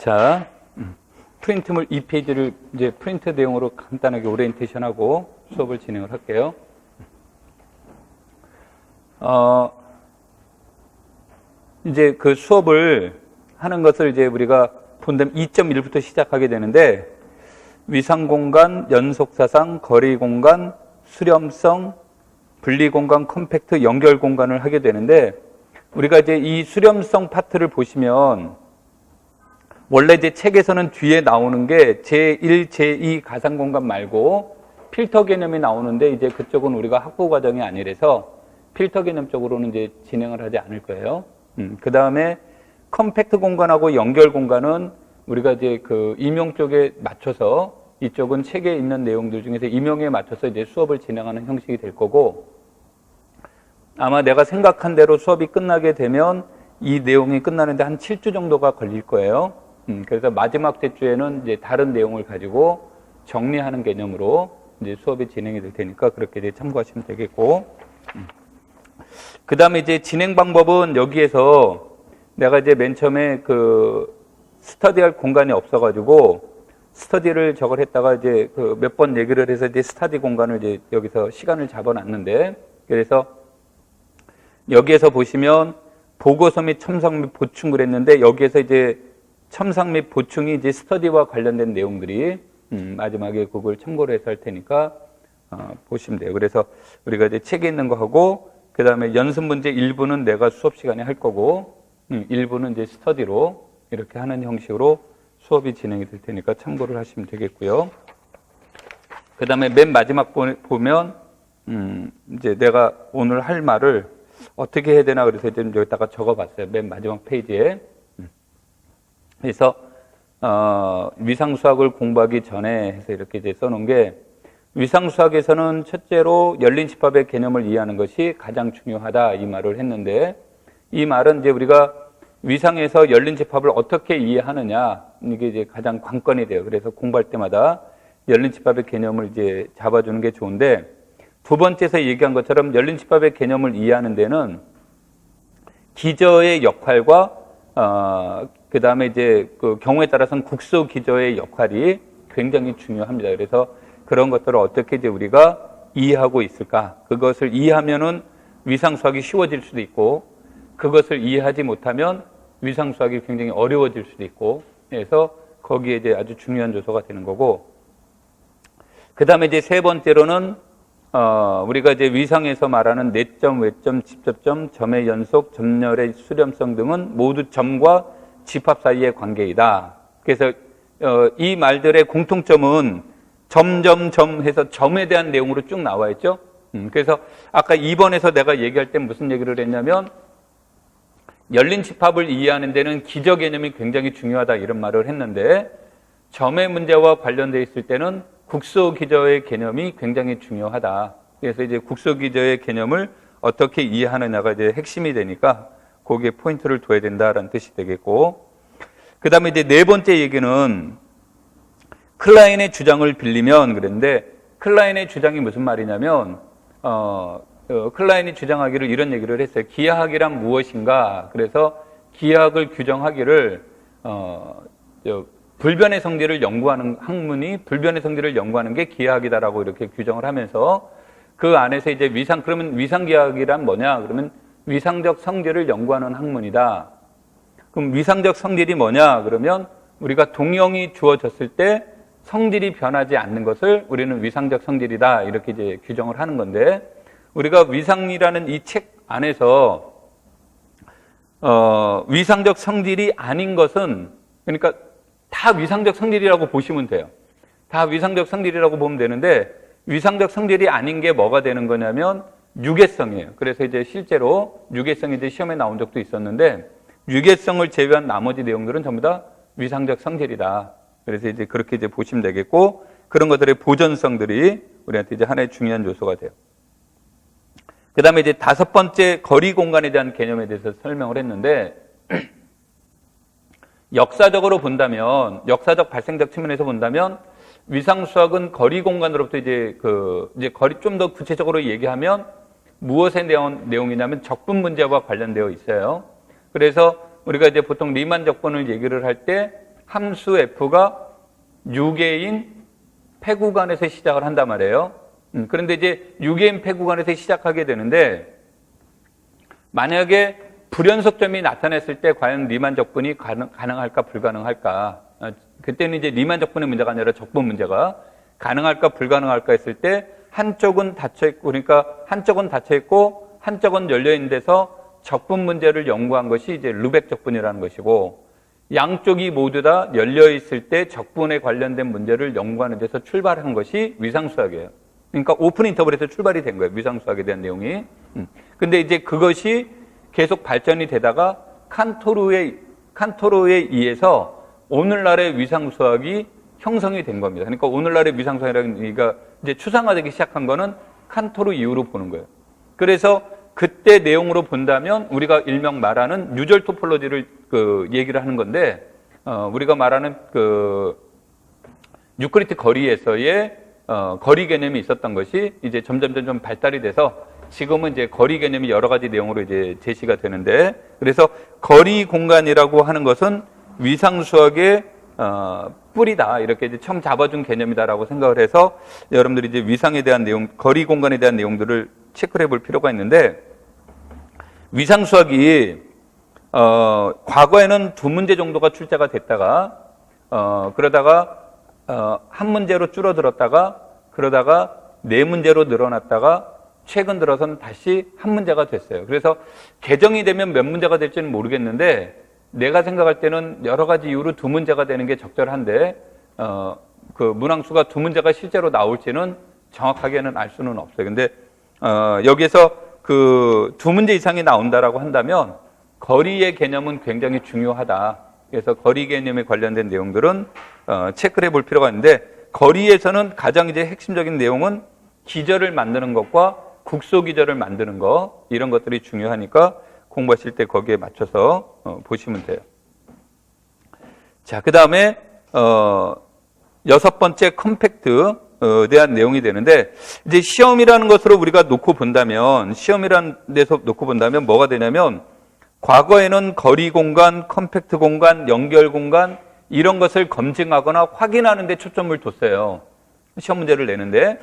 자, 프린트물 2페이지를 이제 프린트 내용으로 간단하게 오리엔테이션하고 수업을 진행을 할게요. 이제 그 수업을 하는 것을 이제 우리가 본다면 2.1부터 시작하게 되는데, 위상공간, 연속사상, 거리공간, 수렴성, 분리공간, 컴팩트, 연결공간을 하게 되는데, 우리가 이제 이 수렴성 파트를 보시면 원래 이제 책에서는 뒤에 나오는 게 제1, 제2 가상공간 말고 필터 개념이 나오는데, 이제 그쪽은 우리가 학부 과정이 아니라서 필터 개념 쪽으로는 이제 진행을 하지 않을 거예요. 그 다음에 컴팩트 공간하고 연결 공간은 우리가 이제 그 임용 쪽에 맞춰서, 이쪽은 책에 있는 내용들 중에서 임용에 맞춰서 이제 수업을 진행하는 형식이 될 거고, 아마 내가 생각한 대로 수업이 끝나게 되면 이 내용이 끝나는데 한 7주 정도가 걸릴 거예요. 그래서 마지막 대주에는 이제 다른 내용을 가지고 정리하는 개념으로 이제 수업이 진행이 될 테니까 그렇게 이제 참고하시면 되겠고, 그 다음에 이제 진행 방법은 여기에서 내가 이제 맨 처음에 그 스터디할 공간이 없어가지고 스터디를 저걸 했다가 이제 그 몇 번 얘기를 해서 이제 스터디 공간을 이제 여기서 시간을 잡아놨는데, 그래서 여기에서 보시면 보고서 및 첨삭 및 보충을 했는데, 여기에서 이제 첨삭 및 보충이 이제 스터디와 관련된 내용들이 마지막에 그걸 참고로 해서 할 테니까 보시면 돼요. 그래서 우리가 이제 책에 있는 거 하고, 그 다음에 연습 문제 일부는 내가 수업 시간에 할 거고, 일부는 이제 스터디로 이렇게 하는 형식으로 수업이 진행이 될 테니까 참고를 하시면 되겠고요. 그 다음에 맨 마지막 보면 이제 내가 오늘 할 말을 어떻게 해야 되나 그래서 이제 여기다가 적어봤어요. 맨 마지막 페이지에. 그래서 위상수학을 공부하기 전에 해서 이렇게 이제 써놓은 게, 위상수학에서는 첫째로 열린 집합의 개념을 이해하는 것이 가장 중요하다, 이 말을 했는데, 이 말은 이제 우리가 위상에서 열린 집합을 어떻게 이해하느냐, 이게 이제 가장 관건이 돼요. 그래서 공부할 때마다 열린 집합의 개념을 이제 잡아주는 게 좋은데, 두 번째에서 얘기한 것처럼 열린 집합의 개념을 이해하는 데는 기저의 역할과 그 다음에 이제 그 경우에 따라서는 국소 기저의 역할이 굉장히 중요합니다. 그래서 그런 것들을 어떻게 이제 우리가 이해하고 있을까? 그것을 이해하면은 위상수학이 쉬워질 수도 있고, 그것을 이해하지 못하면 위상수학이 굉장히 어려워질 수도 있고, 그래서 거기에 이제 아주 중요한 요소가 되는 거고, 그 다음에 이제 세 번째로는 우리가 이제 위상에서 말하는 내점, 외점, 집접점, 점의 연속, 점열의 수렴성 등은 모두 점과 집합 사이의 관계이다. 그래서 이 말들의 공통점은 점 해서 점에 대한 내용으로 쭉 나와 있죠. 그래서 아까 2번에서 내가 얘기할 때 무슨 얘기를 했냐면, 열린 집합을 이해하는 데는 기저 개념이 굉장히 중요하다, 이런 말을 했는데, 점의 문제와 관련되어 있을 때는 국소 기저의 개념이 굉장히 중요하다. 그래서 이제 국소 기저의 개념을 어떻게 이해하느냐가 이제 핵심이 되니까 거기에 포인트를 둬야 된다라는 뜻이 되겠고, 그 다음에 이제 네 번째 얘기는 클라인의 주장을 빌리면, 그런데 클라인의 주장이 무슨 말이냐면, 클라인이 주장하기를 이런 얘기를 했어요. 기하학이란 무엇인가? 그래서 기하학을 규정하기를 불변의 성질을 연구하는 학문이 불변의 성질을 연구하는 게 기하학이다라고 이렇게 규정을 하면서, 그 안에서 이제 그러면 위상기하학이란 뭐냐? 그러면 위상적 성질을 연구하는 학문이다. 그럼 위상적 성질이 뭐냐? 그러면 우리가 동형이 주어졌을 때 성질이 변하지 않는 것을 우리는 위상적 성질이다, 이렇게 이제 규정을 하는 건데, 우리가 위상이라는 이 책 안에서 위상적 성질이 아닌 것은, 그러니까 다 위상적 성질이라고 보시면 돼요. 다 위상적 성질이라고 보면 되는데, 위상적 성질이 아닌 게 뭐가 되는 거냐면 유계성이에요. 그래서 이제 실제로 유계성이 이제 시험에 나온 적도 있었는데, 유계성을 제외한 나머지 내용들은 전부 다 위상적 성질이다. 그래서 이제 그렇게 이제 보시면 되겠고, 그런 것들의 보전성들이 우리한테 이제 하나의 중요한 요소가 돼요. 그 다음에 이제 다섯 번째, 거리 공간에 대한 개념에 대해서 설명을 했는데, 역사적으로 본다면, 역사적 발생적 측면에서 본다면, 위상수학은 거리 공간으로부터 이제 거리 좀 더 구체적으로 얘기하면 무엇의 내용이냐면 적분 문제와 관련되어 있어요. 그래서 우리가 이제 보통 리만 적분을 얘기를 할 때 함수 f가 6개인 폐구간에서 시작을 한단 말이에요. 그런데 이제 6개인 폐구간에서 시작하게 되는데 만약에 불연속점이 나타났을 때 과연 리만 적분이 가능할까 불가능할까? 그때는 이제 리만 적분의 문제가 아니라 적분 문제가 가능할까 불가능할까 했을 때 한쪽은 닫혀 있고 그러니까 한쪽은 닫혀 있고 한쪽은 열려 있는 데서 적분 문제를 연구한 것이 이제 르벡 적분이라는 것이고 양쪽이 모두 다 열려 있을 때 적분에 관련된 문제를 연구하는 데서 출발한 것이 위상수학이에요. 그러니까 오픈 인터벌에서 출발이 된 거예요. 위상수학에 대한 내용이. 근데 이제 그것이 계속 발전이 되다가 칸토르에 의해서 오늘날의 위상수학이 형성이 된 겁니다. 그러니까 오늘날의 위상수학이라는 얘기가 이제 추상화되기 시작한 거는 칸토르 이후로 보는 거예요. 그래서 그때 내용으로 본다면 우리가 일명 말하는 유절 토폴로지를 얘기를 하는 건데 우리가 말하는 유클리드 거리에서의 거리 개념이 있었던 것이 이제 점점 발달이 돼서 지금은 이제 거리 개념이 여러 가지 내용으로 이제 제시가 되는데 그래서 거리 공간이라고 하는 것은 위상수학의 뿌리다 이렇게 이제 처음 잡아준 개념이다라고 생각을 해서 여러분들이 이제 위상에 대한 내용, 거리 공간에 대한 내용들을 체크를 해볼 필요가 있는데 위상수학이 과거에는 2문제 정도가 출제가 됐다가 그러다가 한 문제로 줄어들었다가 그러다가 4문제로 늘어났다가 최근 들어서는 다시 한 문제가 됐어요. 그래서 개정이 되면 몇 문제가 될지는 모르겠는데 내가 생각할 때는 여러 가지 이유로 2문제가 되는 게 적절한데 그 문항수가 2문제가 실제로 나올지는 정확하게는 알 수는 없어요. 근데 여기에서 그 2문제 이상이 나온다라고 한다면 거리의 개념은 굉장히 중요하다. 그래서 거리 개념에 관련된 내용들은 체크를 해볼 필요가 있는데 거리에서는 가장 이제 핵심적인 내용은 기절을 만드는 것과 국소 기절을 만드는 것 이런 것들이 중요하니까 공부하실 때 거기에 맞춰서 보시면 돼요. 자, 그 다음에 6번째 컴팩트에 대한 내용이 되는데 이제 시험이라는 것으로 우리가 놓고 본다면 시험이라는 데서 놓고 본다면 뭐가 되냐면 과거에는 거리 공간, 컴팩트 공간, 연결 공간 이런 것을 검증하거나 확인하는 데 초점을 뒀어요. 시험 문제를 내는데.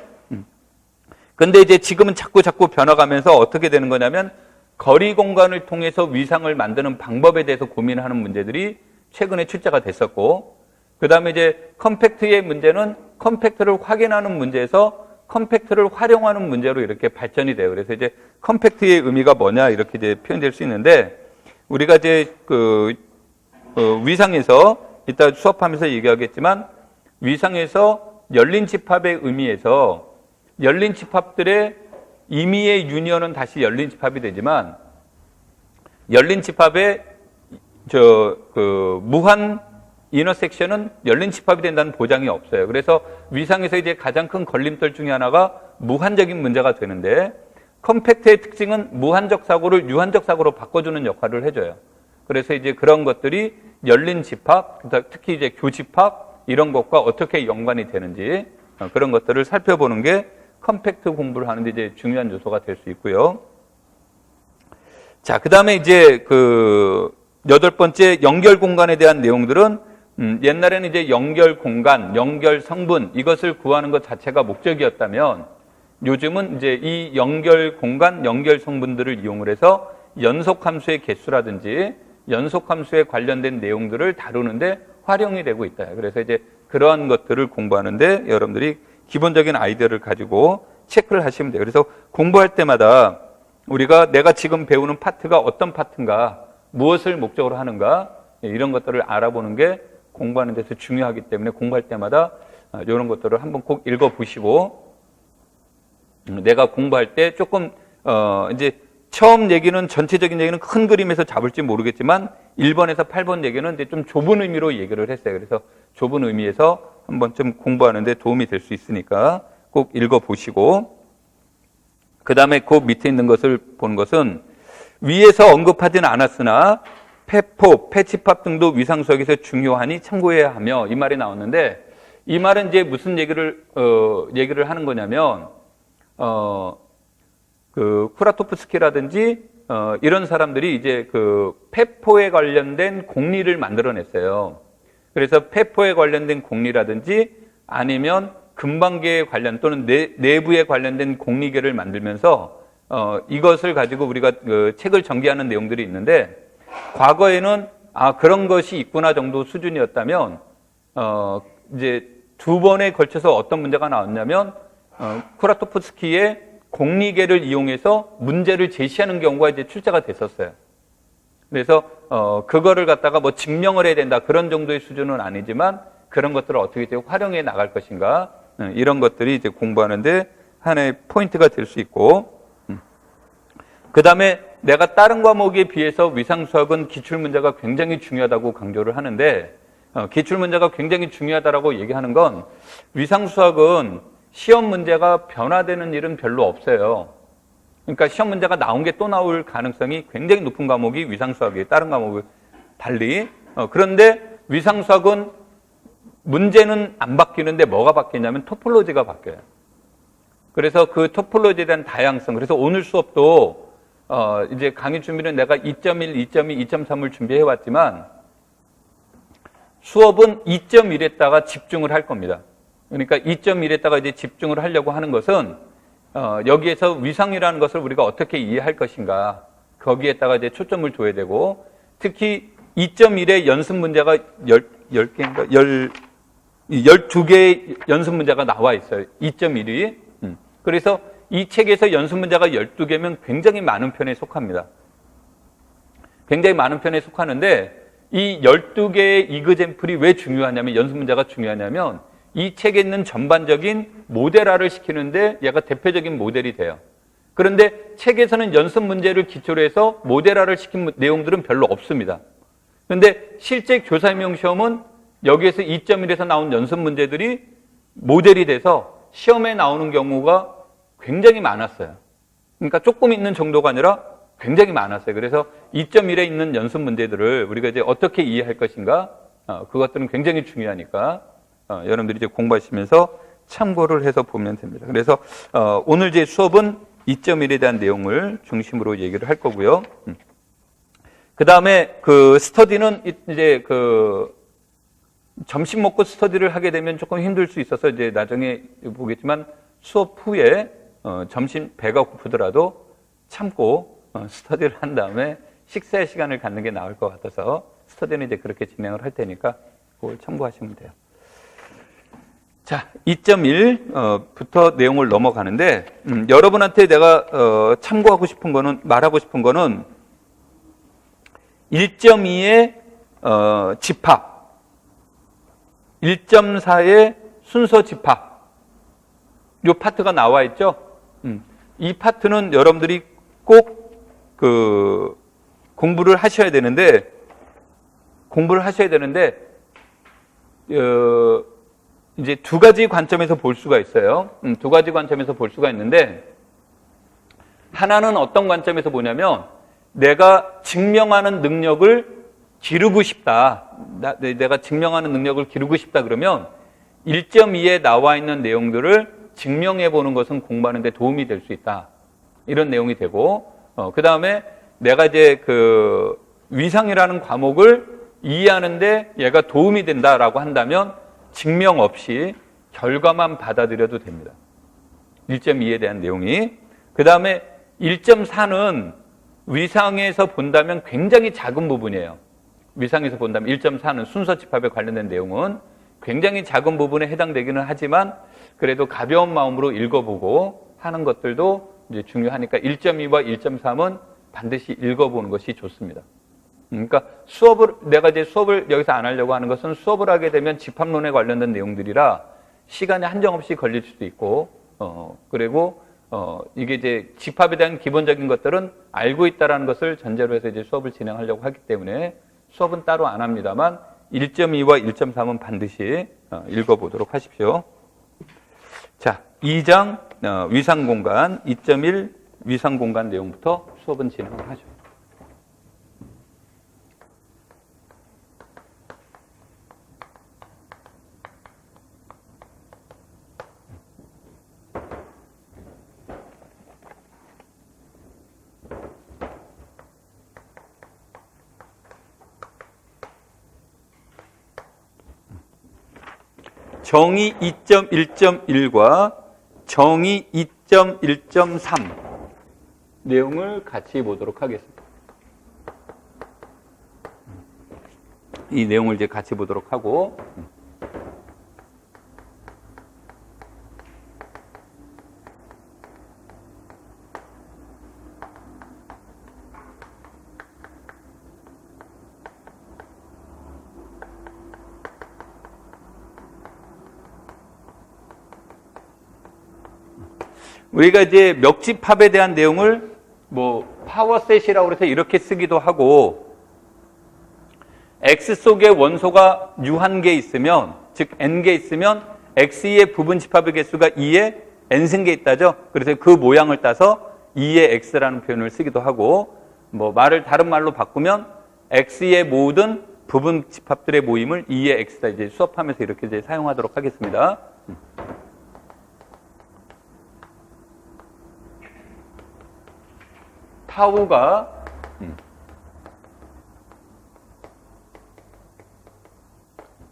근데 이제 지금은 자꾸 변화가면서 어떻게 되는 거냐면 거리 공간을 통해서 위상을 만드는 방법에 대해서 고민하는 문제들이 최근에 출제가 됐었고 그 다음에 이제 컴팩트의 문제는 컴팩트를 확인하는 문제에서 컴팩트를 활용하는 문제로 이렇게 발전이 돼요. 그래서 이제 컴팩트의 의미가 뭐냐 이렇게 이제 표현될 수 있는데 우리가 이제 위상에서 이따 수업하면서 얘기하겠지만 위상에서 열린 집합의 의미에서 열린 집합들의 임의의 유니언은 다시 열린 집합이 되지만 열린 집합의 무한 이너섹션은 열린 집합이 된다는 보장이 없어요. 그래서 위상에서 이제 가장 큰 걸림돌 중에 하나가 무한적인 문제가 되는데 컴팩트의 특징은 무한적 사고를 유한적 사고로 바꿔주는 역할을 해줘요. 그래서 이제 그런 것들이 열린 집합, 특히 이제 교집합 이런 것과 어떻게 연관이 되는지 그런 것들을 살펴보는 게 컴팩트 공부를 하는데 이제 중요한 요소가 될 수 있고요. 자, 그 다음에 이제 8번째 연결 공간에 대한 내용들은 옛날에는 이제 연결 공간, 연결 성분 이것을 구하는 것 자체가 목적이었다면 요즘은 이제 이 연결 공간, 연결 성분들을 이용을 해서 연속 함수의 개수라든지 연속 함수에 관련된 내용들을 다루는데 활용이 되고 있다. 그래서 이제 그러한 것들을 공부하는데 여러분들이 기본적인 아이디어를 가지고 체크를 하시면 돼요. 그래서 공부할 때마다 우리가 내가 지금 배우는 파트가 어떤 파트인가, 무엇을 목적으로 하는가 이런 것들을 알아보는 게 공부하는 데서 중요하기 때문에 공부할 때마다 이런 것들을 한번 꼭 읽어보시고 내가 공부할 때 조금 이제 처음 얘기는 전체적인 얘기는 큰 그림에서 잡을지 모르겠지만 1번에서 8번 얘기는 이제 좀 좁은 의미로 얘기를 했어요. 그래서 좁은 의미에서 한번 좀 공부하는데 도움이 될 수 있으니까 꼭 읽어보시고 그 다음에 그 밑에 있는 것을 보는 것은 위에서 언급하지는 않았으나 폐포, 폐집합 등도 위상수학에서 중요하니 참고해야 하며 이 말이 나왔는데 이 말은 이제 무슨 얘기를 하는 거냐면 쿠라토프스키라든지 이런 사람들이 이제 폐포에 관련된 공리를 만들어냈어요. 그래서 폐포에 관련된 공리라든지 아니면 금방계에 관련 또는 내부에 관련된 공리계를 만들면서 이것을 가지고 우리가 그 책을 전개하는 내용들이 있는데, 과거에는 그런 것이 있구나 정도 수준이었다면 이제 두 번에 걸쳐서 어떤 문제가 나왔냐면 쿠라토프스키의 공리계를 이용해서 문제를 제시하는 경우가 이제 출제가 됐었어요. 그래서 그거를 갖다가 뭐 증명을 해야 된다 그런 정도의 수준은 아니지만 그런 것들을 어떻게 이제 활용해 나갈 것인가, 이런 것들이 이제 공부하는데 하나의 포인트가 될 수 있고, 그 다음에 내가 다른 과목에 비해서 위상수학은 기출문제가 굉장히 중요하다고 강조를 하는데, 기출문제가 굉장히 중요하다라고 얘기하는 건 위상수학은 시험 문제가 변화되는 일은 별로 없어요. 그러니까 시험 문제가 나온 게 또 나올 가능성이 굉장히 높은 과목이 위상수학이에요. 다른 과목을 달리. 그런데 위상수학은 문제는 안 바뀌는데 뭐가 바뀌냐면 토폴로지가 바뀌어요. 그래서 그 토폴로지에 대한 다양성. 그래서 오늘 수업도 이제 강의 준비는 내가 2.1, 2.2, 2.3을 준비해 왔지만 수업은 2.1에다가 집중을 할 겁니다. 그러니까 2.1에다가 이제 집중을 하려고 하는 것은 여기에서 위상이라는 것을 우리가 어떻게 이해할 것인가, 거기에다가 이제 초점을 둬야 되고, 특히 2.1의 연습 문제가 10개인가? 12개의 연습 문제가 나와 있어요. 2.1이. 그래서 이 책에서 연습 문제가 12개면 굉장히 많은 편에 속합니다. 굉장히 많은 편에 속하는데, 이 12개의 이그젠플이 왜 중요하냐면, 연습 문제가 중요하냐면, 이 책에 있는 전반적인 모델화를 시키는데 얘가 대표적인 모델이 돼요. 그런데 책에서는 연습 문제를 기초로 해서 모델화를 시킨 내용들은 별로 없습니다. 그런데 실제 교사임용 시험은 여기에서 2.1에서 나온 연습 문제들이 모델이 돼서 시험에 나오는 경우가 굉장히 많았어요. 그러니까 조금 있는 정도가 아니라 굉장히 많았어요. 그래서 2.1에 있는 연습 문제들을 우리가 이제 어떻게 이해할 것인가, 그것들은 굉장히 중요하니까 여러분들이 이제 공부하시면서 참고를 해서 보면 됩니다. 그래서 오늘 제 수업은 2.1에 대한 내용을 중심으로 얘기를 할 거고요. 그 다음에 그 스터디는 이제 그 점심 먹고 스터디를 하게 되면 조금 힘들 수 있어서 이제 나중에 보겠지만 수업 후에 점심 배가 고프더라도 참고 스터디를 한 다음에 식사의 시간을 갖는 게 나을 것 같아서 스터디는 이제 그렇게 진행을 할 테니까 그걸 참고하시면 돼요. 자, 2.1부터 내용을 넘어가는데, 여러분한테 내가 참고하고 싶은 거는, 말하고 싶은 거는 1.2의 집합, 1.4의 순서 집합, 이 파트가 나와 있죠. 이 파트는 여러분들이 꼭 공부를 하셔야 되는데, 이제 두 가지 관점에서 볼 수가 있어요. 두 가지 관점에서 볼 수가 있는데, 하나는 어떤 관점에서 보냐면, 내가 증명하는 능력을 기르고 싶다. 내가 증명하는 능력을 기르고 싶다 그러면 1.2에 나와 있는 내용들을 증명해 보는 것은 공부하는 데 도움이 될 수 있다. 이런 내용이 되고, 그 다음에 내가 이제 그 위상이라는 과목을 이해하는데 얘가 도움이 된다라고 한다면 증명 없이 결과만 받아들여도 됩니다. 1.2에 대한 내용이. 그 다음에 1.4는 위상에서 본다면 굉장히 작은 부분이에요. 위상에서 본다면 1.4는 순서 집합에 관련된 내용은 굉장히 작은 부분에 해당되기는 하지만 그래도 가벼운 마음으로 읽어보고 하는 것들도 이제 중요하니까 1.2와 1.3은 반드시 읽어보는 것이 좋습니다. 그러니까 내가 이제 수업을 여기서 안 하려고 하는 것은 수업을 하게 되면 집합론에 관련된 내용들이라 시간이 한정없이 걸릴 수도 있고, 그리고, 이게 이제 집합에 대한 기본적인 것들은 알고 있다라는 것을 전제로 해서 이제 수업을 진행하려고 하기 때문에 수업은 따로 안 합니다만 1.2와 1.3은 반드시 읽어보도록 하십시오. 자, 2장 위상공간, 2.1 위상공간 내용부터 수업은 진행을 하죠. 정의 2.1.1과 정의 2.1.3 내용을 같이 보도록 하겠습니다. 이 내용을 이제 같이 보도록 하고, 우리가 이제 멱집합에 대한 내용을 파워셋이라고 해서 이렇게 쓰기도 하고, X 속에 원소가 유한개 있으면, 즉 N개 있으면 X의 부분 집합의 개수가 2의 N승개 있다죠. 그래서 그 모양을 따서 2의 X라는 표현을 쓰기도 하고, 말을 다른 말로 바꾸면 X의 모든 부분 집합들의 모임을 2의 X다 이제 수업하면서 이렇게 이제 사용하도록 하겠습니다. 타우가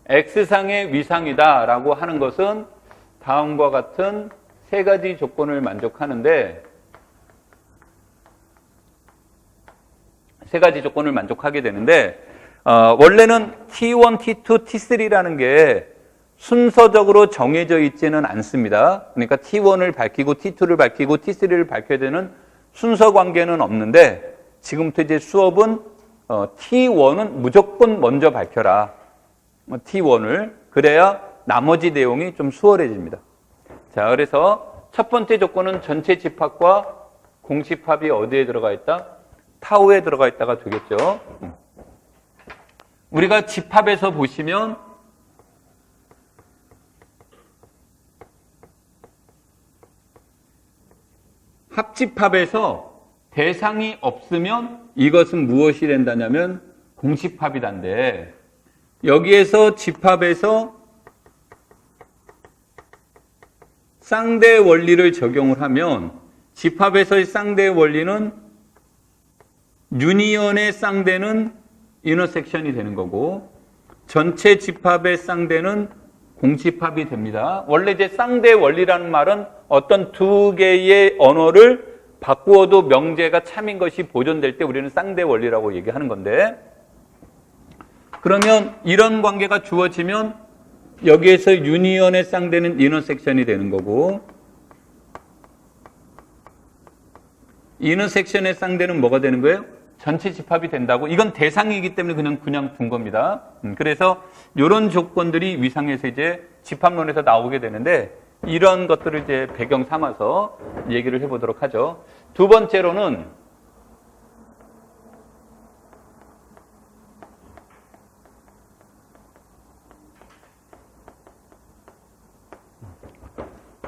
X상의 위상이다라고 하는 것은 다음과 같은 세 가지 조건을 만족하는데, 세 가지 조건을 만족하게 되는데, 원래는 T1, T2, T3라는 게 순서적으로 정해져 있지는 않습니다. 그러니까 T1을 밝히고 T2를 밝히고 T3를 밝혀야 되는 순서 관계는 없는데, 지금부터 이제 수업은 T1은 무조건 먼저 밝혀라. T1을. 그래야 나머지 내용이 좀 수월해집니다. 자, 그래서 첫 번째 조건은 전체 집합과 공집합이 어디에 들어가 있다? 타우에 들어가 있다가 되겠죠. 우리가 집합에서 보시면 합집합에서 대상이 없으면 이것은 무엇이 된다냐면 공집합이단데, 여기에서 집합에서 쌍대 원리를 적용을 하면 집합에서의 쌍대 원리는 유니언의 쌍대는 인터섹션이 되는 거고, 전체 집합의 쌍대는 공집합이 됩니다. 원래 이제 쌍대 원리라는 말은 어떤 두 개의 언어를 바꾸어도 명제가 참인 것이 보존될 때 우리는 쌍대 원리라고 얘기하는 건데, 그러면 이런 관계가 주어지면 여기에서 유니언의 쌍대는 인터섹션이 되는 거고, 인터섹션의 쌍대는 뭐가 되는 거예요? 전체 집합이 된다고. 이건 대상이기 때문에 그냥 둔 겁니다. 그래서 이런 조건들이 위상에서 이제 집합론에서 나오게 되는데, 이런 것들을 이제 배경 삼아서 얘기를 해보도록 하죠. 두 번째로는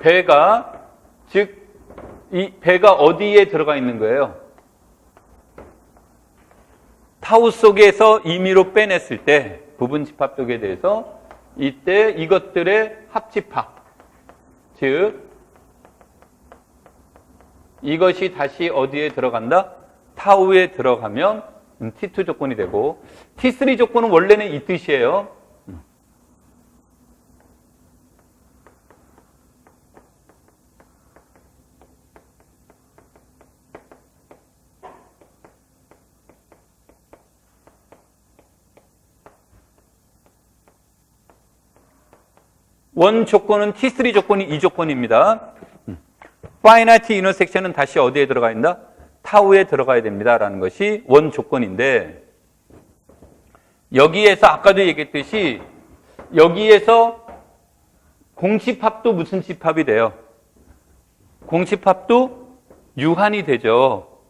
배가, 즉 이 배가 어디에 들어가 있는 거예요? 타우 속에서 임의로 빼냈을 때 부분 집합 쪽에 대해서 이때 이것들의 합집합, 즉 이것이 다시 어디에 들어간다? 타우에 들어가면 T2 조건이 되고, T3 조건은 원래는 이 뜻이에요. 원 조건은 T3 조건이 이 조건입니다. 파이나이트 인터섹션은 다시 어디에 들어가 있다? 타우에 들어가야 됩니다라는 것이 원 조건인데, 여기에서 아까도 얘기했듯이 여기에서 공집합도 무슨 집합이 돼요? 공집합도 유한이 되죠.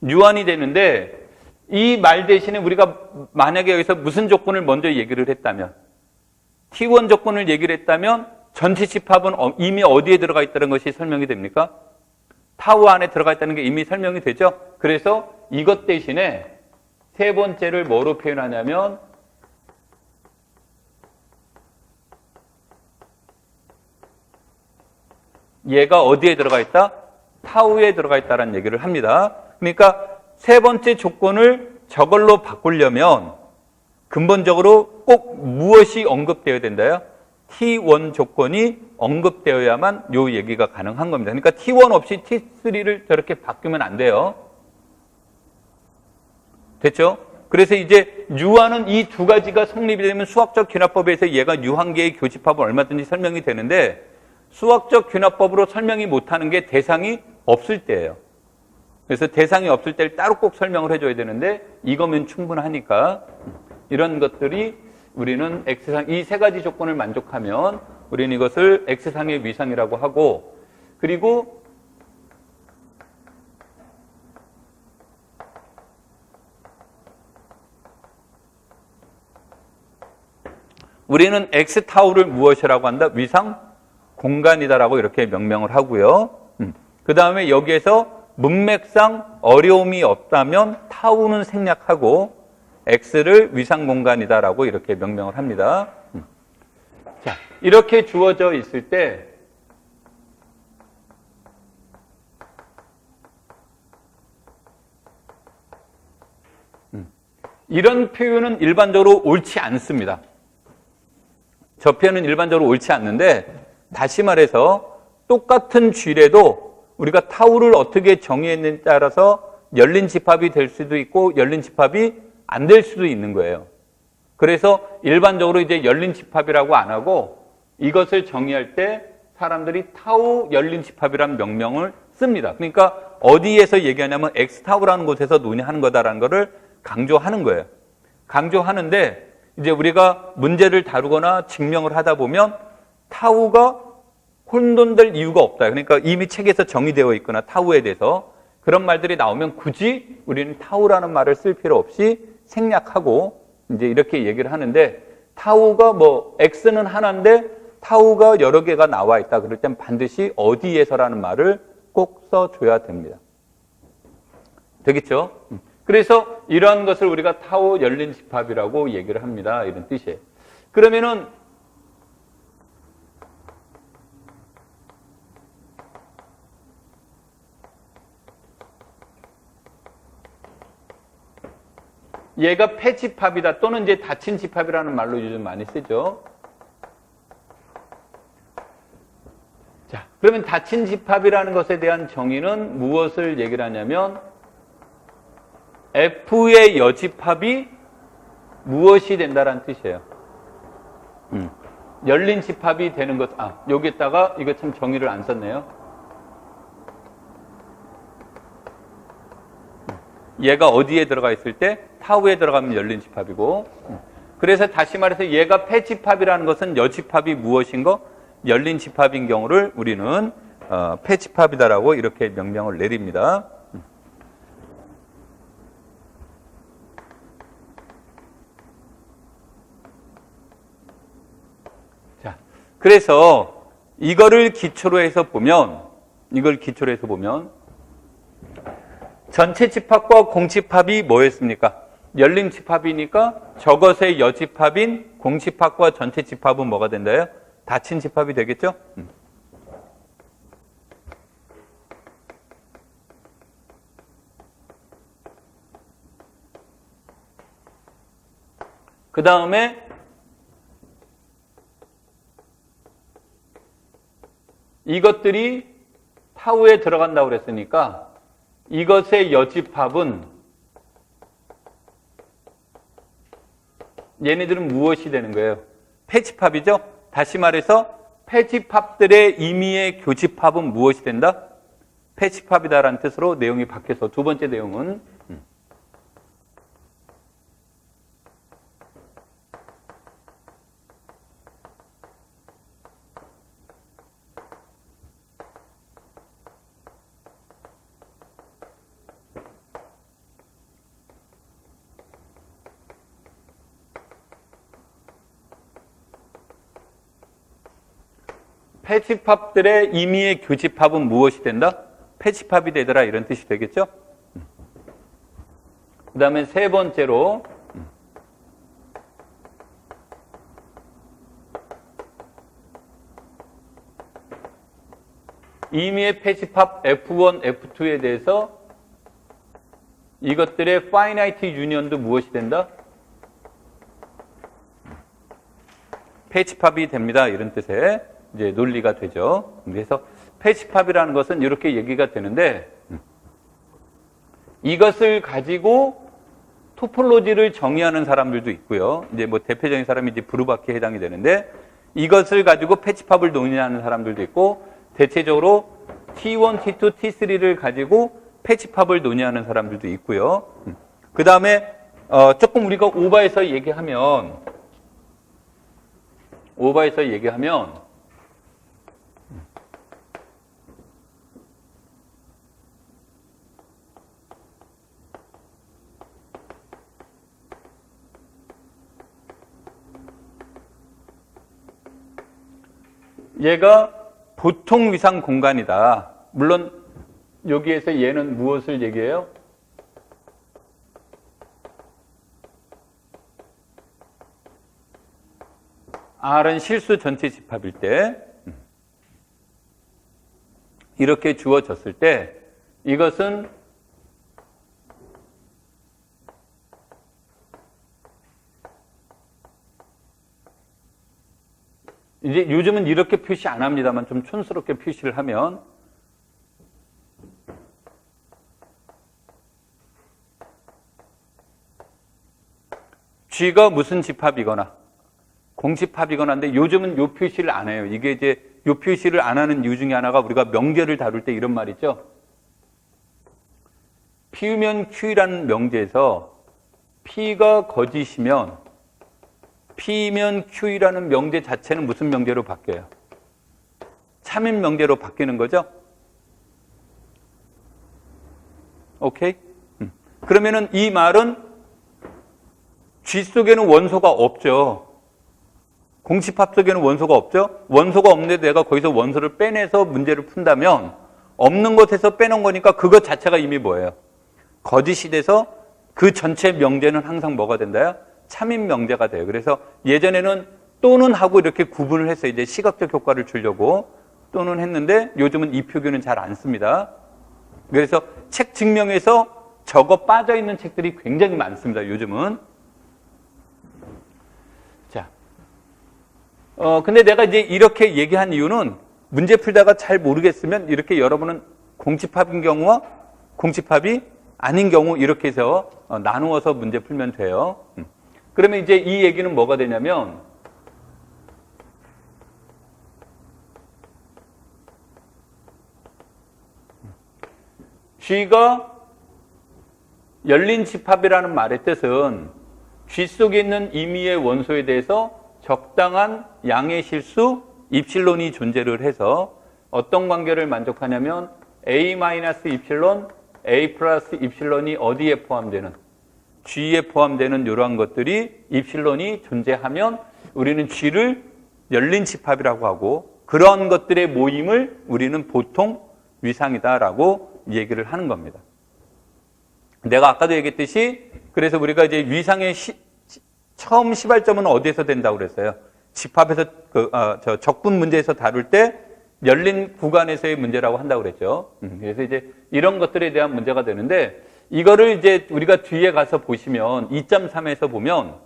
유한이 되는데, 이 말 대신에 우리가 만약에 여기서 무슨 조건을 먼저 얘기를 했다면, T1 조건을 얘기를 했다면 전체 집합은 이미 어디에 들어가 있다는 것이 설명이 됩니까? 타우 안에 들어가 있다는 게 이미 설명이 되죠. 그래서 이것 대신에 세 번째를 뭐로 표현하냐면 얘가 어디에 들어가 있다? 타우에 들어가 있다는 얘기를 합니다. 그러니까 세 번째 조건을 저걸로 바꾸려면 근본적으로 꼭 무엇이 언급되어야 된다요? T1 조건이 언급되어야만 요 얘기가 가능한 겁니다. 그러니까 T1 없이 T3를 저렇게 바꾸면 안 돼요. 됐죠? 그래서 이제 유한은 이 두 가지가 성립이 되면 수학적 귀납법에서 얘가 유한계의 교집합은 얼마든지 설명이 되는데 수학적 귀납법으로 설명이 못하는 게 대상이 없을 때예요. 그래서 대상이 없을 때를 따로 꼭 설명을 해줘야 되는데 이거면 충분하니까 이런 것들이 우리는 X상 이 세 가지 조건을 만족하면 우리는 이것을 X상의 위상이라고 하고 그리고 우리는 X타우를 무엇이라고 한다? 위상 공간이다라고 이렇게 명명을 하고요. 그 다음에 여기에서 문맥상 어려움이 없다면 타우는 생략하고 X를 위상 공간이다라고 이렇게 명명을 합니다. 자, 이렇게 주어져 있을 때 이런 표현은 일반적으로 옳지 않습니다. 저 표현은 일반적으로 옳지 않는데 다시 말해서 똑같은 쥐래도 우리가 타우를 어떻게 정의했느냐에 따라서 열린 집합이 될 수도 있고 열린 집합이 안 될 수도 있는 거예요. 그래서 일반적으로 이제 열린 집합이라고 안 하고 이것을 정의할 때 사람들이 타우 열린 집합이라는 명명을 씁니다. 그러니까 어디에서 얘기하냐면 X타우라는 곳에서 논의하는 거다라는 거를 강조하는 거예요. 강조하는데 이제 우리가 문제를 다루거나 증명을 하다 보면 타우가 혼돈될 이유가 없다. 그러니까 이미 책에서 정의되어 있거나 타우에 대해서 그런 말들이 나오면 굳이 우리는 타우라는 말을 쓸 필요 없이 생략하고 이제 이렇게 얘기를 하는데 타우가 뭐 X는 하나인데 타우가 여러 개가 나와 있다. 그럴 땐 반드시 어디에서라는 말을 꼭 써줘야 됩니다. 되겠죠? 그래서 이러한 것을 우리가 타우 열린 집합이라고 얘기를 합니다. 이런 뜻이에요. 그러면은 얘가 폐집합이다 또는 이제 닫힌 집합이라는 말로 요즘 많이 쓰죠. 자, 그러면 닫힌 집합이라는 것에 대한 정의는 무엇을 얘기를 하냐면 F의 여집합이 무엇이 된다라는 뜻이에요. 열린 집합이 되는 것. 여기에다가 이거 참 정의를 안 썼네요. 얘가 어디에 들어가 있을 때 타우에 들어가면 열린 집합이고 그래서 다시 말해서 얘가 폐집합이라는 것은 여집합이 무엇인 거? 열린 집합인 경우를 우리는 폐집합이다라고 이렇게 명명을 내립니다. 자, 그래서 이거를 기초로 해서 보면 전체 집합과 공집합이 뭐였습니까? 열린 집합이니까 저것의 여집합인 공집합과 전체 집합은 뭐가 된다요? 닫힌 집합이 되겠죠? 그 다음에 이것들이 타우에 들어간다고 그랬으니까 이것의 여집합은 얘네들은 무엇이 되는 거예요? 폐집합이죠? 다시 말해서 폐집합들의 임의의 교집합은 무엇이 된다? 폐집합이다라는 뜻으로 내용이 바뀌어서 두 번째 내용은 폐집합들의 임의의 교집합은 무엇이 된다? 폐집합이 되더라 이런 뜻이 되겠죠? 그 다음에 세 번째로 임의의 폐집합 F1, F2에 대해서 이것들의 finite union도 무엇이 된다? 패치팝이 됩니다. 이런 뜻의 이제 논리가 되죠. 그래서 패치팝이라는 것은 이렇게 얘기가 되는데 이것을 가지고 토폴로지를 정의하는 사람들도 있고요. 이제 뭐 대표적인 사람이 이제 브루바키에 해당이 되는데 이것을 가지고 패치팝을 논의하는 사람들도 있고 대체적으로 T1, T2, T3를 가지고 패치팝을 논의하는 사람들도 있고요. 그 다음에 조금 우리가 오버해서 얘기하면 얘가 보통 위상 공간이다. 물론 여기에서 얘는 무엇을 얘기해요? R은 실수 전체 집합일 때 이렇게 주어졌을 때 이것은 이제 요즘은 이렇게 표시 안 합니다만 좀 촌스럽게 표시를 하면 G가 무슨 집합이거나 공집합이거나인데 요즘은 요 표시를 안 해요. 이게 이제 요 표시를 안 하는 이유 중에 하나가 우리가 명제를 다룰 때 이런 말 있죠. P면 Q라는 명제에서 P가 거짓이면 P면 Q라는 명제 자체는 무슨 명제로 바뀌어요? 참인 명제로 바뀌는 거죠? 오케이? 그러면은 이 말은 G 속에는 원소가 없죠. 공집합 속에는 원소가 없죠? 원소가 없는데 내가 거기서 원소를 빼내서 문제를 푼다면 없는 곳에서 빼놓은 거니까 그것 자체가 이미 뭐예요? 거짓이 돼서 그 전체 명제는 항상 뭐가 된다요? 참인 명제가 돼요. 그래서 예전에는 또는 하고 이렇게 구분을 했어요. 이제 시각적 효과를 주려고 또는 했는데 요즘은 이 표기는 잘 안 씁니다. 그래서 책 증명에서 적어 빠져 있는 책들이 굉장히 많습니다. 요즘은. 자, 근데 내가 이제 이렇게 얘기한 이유는 문제 풀다가 잘 모르겠으면 이렇게 여러분은 공집합인 경우와 공집합이 아닌 경우 이렇게 해서 나누어서 문제 풀면 돼요. 그러면 이제 이 얘기는 뭐가 되냐면 G가 열린 집합이라는 말의 뜻은 G 속에 있는 임의의 원소에 대해서 적당한 양의 실수 입실론이 존재를 해서 어떤 관계를 만족하냐면 A-입실론, A 플러스 입실론이 어디에 포함되는? G에 포함되는 이러한 것들이 입실론이 존재하면 우리는 G를 열린 집합이라고 하고 그러한 것들의 모임을 우리는 보통 위상이다라고 얘기를 하는 겁니다. 내가 아까도 얘기했듯이 그래서 우리가 이제 위상의 처음 시발점은 어디에서 된다고 그랬어요? 집합에서 적분 문제에서 다룰 때 열린 구간에서의 문제라고 한다고 그랬죠. 그래서 이제 이런 것들에 대한 문제가 되는데 이거를 이제 우리가 뒤에 가서 보시면 2.3에서 보면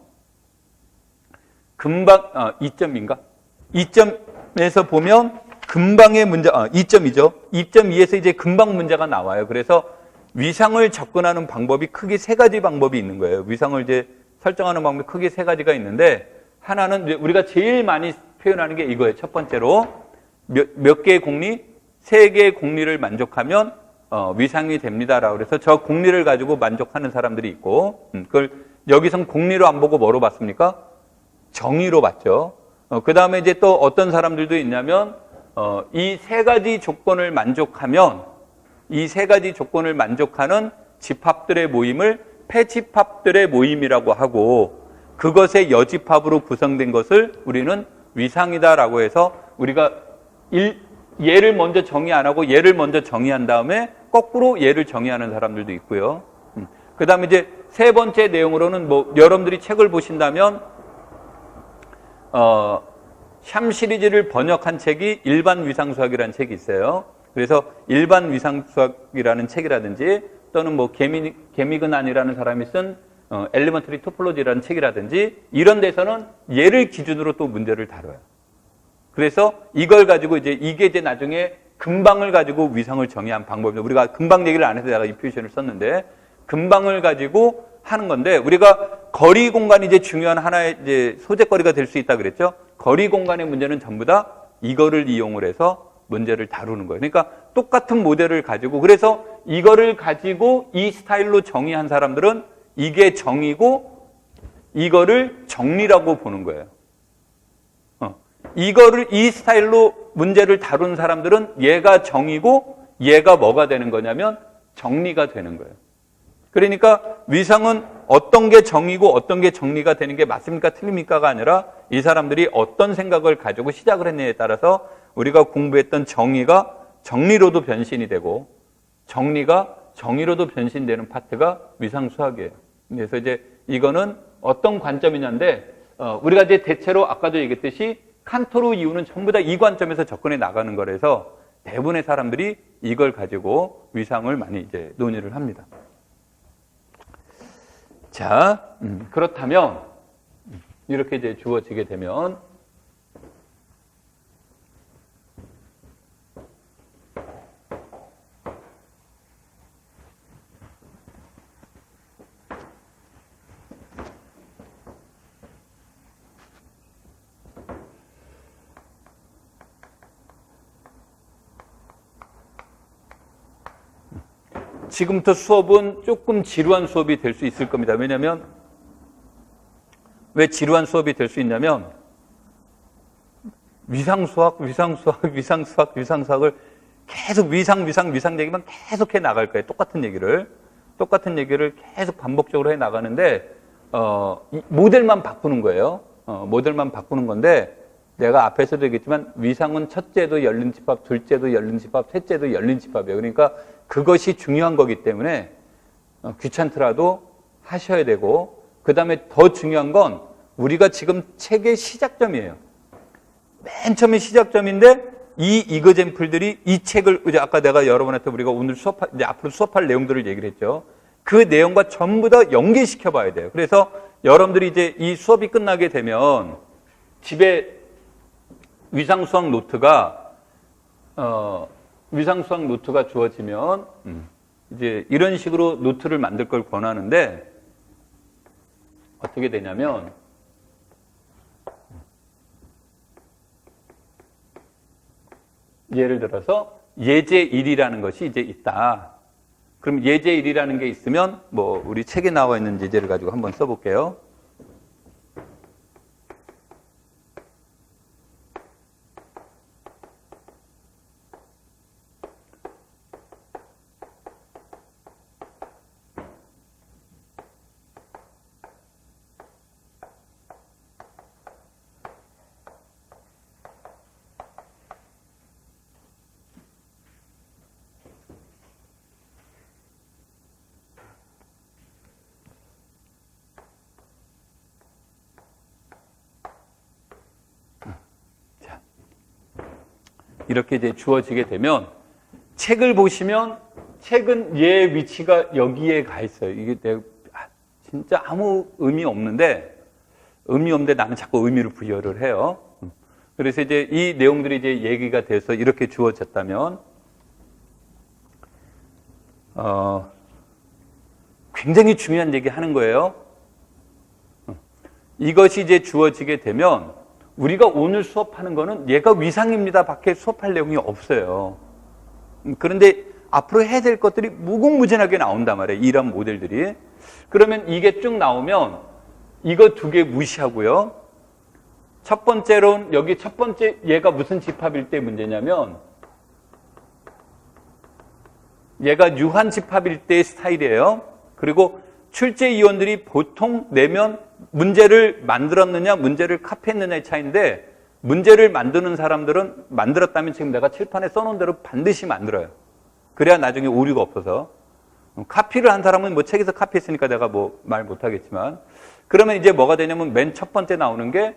금방 2점인가? 2점에서 보면 금방의 문제 2점이죠. 2.2에서 이제 금방 문제가 나와요. 그래서 위상을 접근하는 방법이 크게 세 가지 방법이 있는 거예요. 위상을 이제 설정하는 방법이 크게 세 가지가 있는데 하나는 우리가 제일 많이 표현하는 게 이거예요. 첫 번째로 몇 개의 공리? 세 개의 공리를 만족하면 위상이 됩니다라고 그래서 저 공리를 가지고 만족하는 사람들이 있고 그걸 여기선 공리로 안 보고 뭐로 봤습니까? 정의로 봤죠. 그 다음에 이제 또 어떤 사람들도 있냐면 이 세 가지 조건을 만족하면 이 세 가지 조건을 만족하는 집합들의 모임을 패집합들의 모임이라고 하고 그것의 여집합으로 구성된 것을 우리는 위상이다라고 해서 우리가 얘를 먼저 정의 안 하고 얘를 먼저 정의한 다음에 거꾸로 얘를 정의하는 사람들도 있고요. 그 다음에 이제 세 번째 내용으로는 뭐 여러분들이 책을 보신다면 샴 시리즈를 번역한 책이 일반 위상수학이라는 책이 있어요. 그래서 일반 위상수학이라는 책이라든지 또는 뭐 개미근안이라는 사람이 쓴 엘리먼터리 토폴로지라는 책이라든지 이런 데서는 얘를 기준으로 또 문제를 다뤄요. 그래서 이걸 가지고 이게 이제 나중에 근방을 가지고 위상을 정의한 방법입니다. 우리가 근방 얘기를 안 해서 내가 이 표현을 썼는데 근방을 가지고 하는 건데 우리가 거리 공간이 이제 중요한 하나의 이제 소재거리가 될 수 있다 그랬죠. 거리 공간의 문제는 전부 다 이거를 이용을 해서 문제를 다루는 거예요. 그러니까 똑같은 모델을 가지고 그래서 이거를 가지고 이 스타일로 정의한 사람들은 이게 정의고 이거를 정리라고 보는 거예요. 이거를 이 스타일로 문제를 다룬 사람들은 얘가 정의고 얘가 뭐가 되는 거냐면 정리가 되는 거예요. 그러니까 위상은 어떤 게 정의고 어떤 게 정리가 되는 게 맞습니까? 틀립니까가 아니라 이 사람들이 어떤 생각을 가지고 시작을 했느냐에 따라서 우리가 공부했던 정의가 정리로도 변신이 되고 정리가 정의로도 변신되는 파트가 위상수학이에요. 그래서 이제 이거는 어떤 관점이냐인데 우리가 이제 대체로 아까도 얘기했듯이 칸토르 이유는 전부 다 이 관점에서 접근해 나가는 거라서 대부분의 사람들이 이걸 가지고 위상을 많이 이제 논의를 합니다. 자, 그렇다면 이렇게 이제 주어지게 되면 지금부터 수업은 조금 지루한 수업이 될 수 있을 겁니다. 왜냐하면 왜 지루한 수업이 될 수 있냐면 위상수학을 계속 위상 얘기만 계속해 나갈 거예요. 똑같은 얘기를 계속 반복적으로 해 나가는데 모델만 바꾸는 거예요. 모델만 바꾸는 건데 내가 앞에서도 얘기했지만 위상은 첫째도 열린 집합, 둘째도 열린 집합, 셋째도 열린 집합이에요. 그러니까 그것이 중요한 거기 때문에 귀찮더라도 하셔야 되고 그 다음에 더 중요한 건 우리가 지금 책의 시작점이에요. 맨 처음에 시작점인데 이 이거잼플들이 이 책을 이제 아까 내가 여러분한테 우리가 오늘 이제 앞으로 수업할 내용들을 얘기를 했죠. 그 내용과 전부 다 연계시켜 봐야 돼요. 그래서 여러분들이 이제 이 수업이 끝나게 되면 집에 위상수학 노트가 주어지면 이제 이런 식으로 노트를 만들 걸 권하는데 어떻게 되냐면 예를 들어서 예제 1이라는 것이 이제 있다. 그럼 예제 1이라는 게 있으면 뭐 우리 책에 나와 있는 예제를 가지고 한번 써볼게요. 이렇게 이제 주어지게 되면 책을 보시면 책은 얘 위치가 여기에 가 있어요. 이게 내가 진짜 아무 의미 없는데 나는 자꾸 의미를 부여를 해요. 그래서 이제 이 내용들이 이제 얘기가 돼서 이렇게 주어졌다면 굉장히 중요한 얘기 하는 거예요. 이것이 이제 주어지게 되면 우리가 오늘 수업하는 거는 얘가 위상입니다 밖에 수업할 내용이 없어요. 그런데 앞으로 해야 될 것들이 무궁무진하게 나온단 말이에요. 이런 모델들이. 그러면 이게 쭉 나오면 이거 두 개 무시하고요. 첫 번째로는 여기 첫 번째 얘가 무슨 집합일 때 문제냐면 얘가 유한 집합일 때의 스타일이에요. 그리고 출제 이원들이 보통 내면 문제를 만들었느냐 문제를 카피했느냐의 차이인데 문제를 만드는 사람들은 만들었다면 지금 내가 칠판에 써놓은 대로 반드시 만들어요. 그래야 나중에 오류가 없어서. 카피를 한 사람은 뭐 책에서 카피했으니까 내가 뭐 말 못하겠지만 그러면 이제 뭐가 되냐면 맨 첫 번째 나오는 게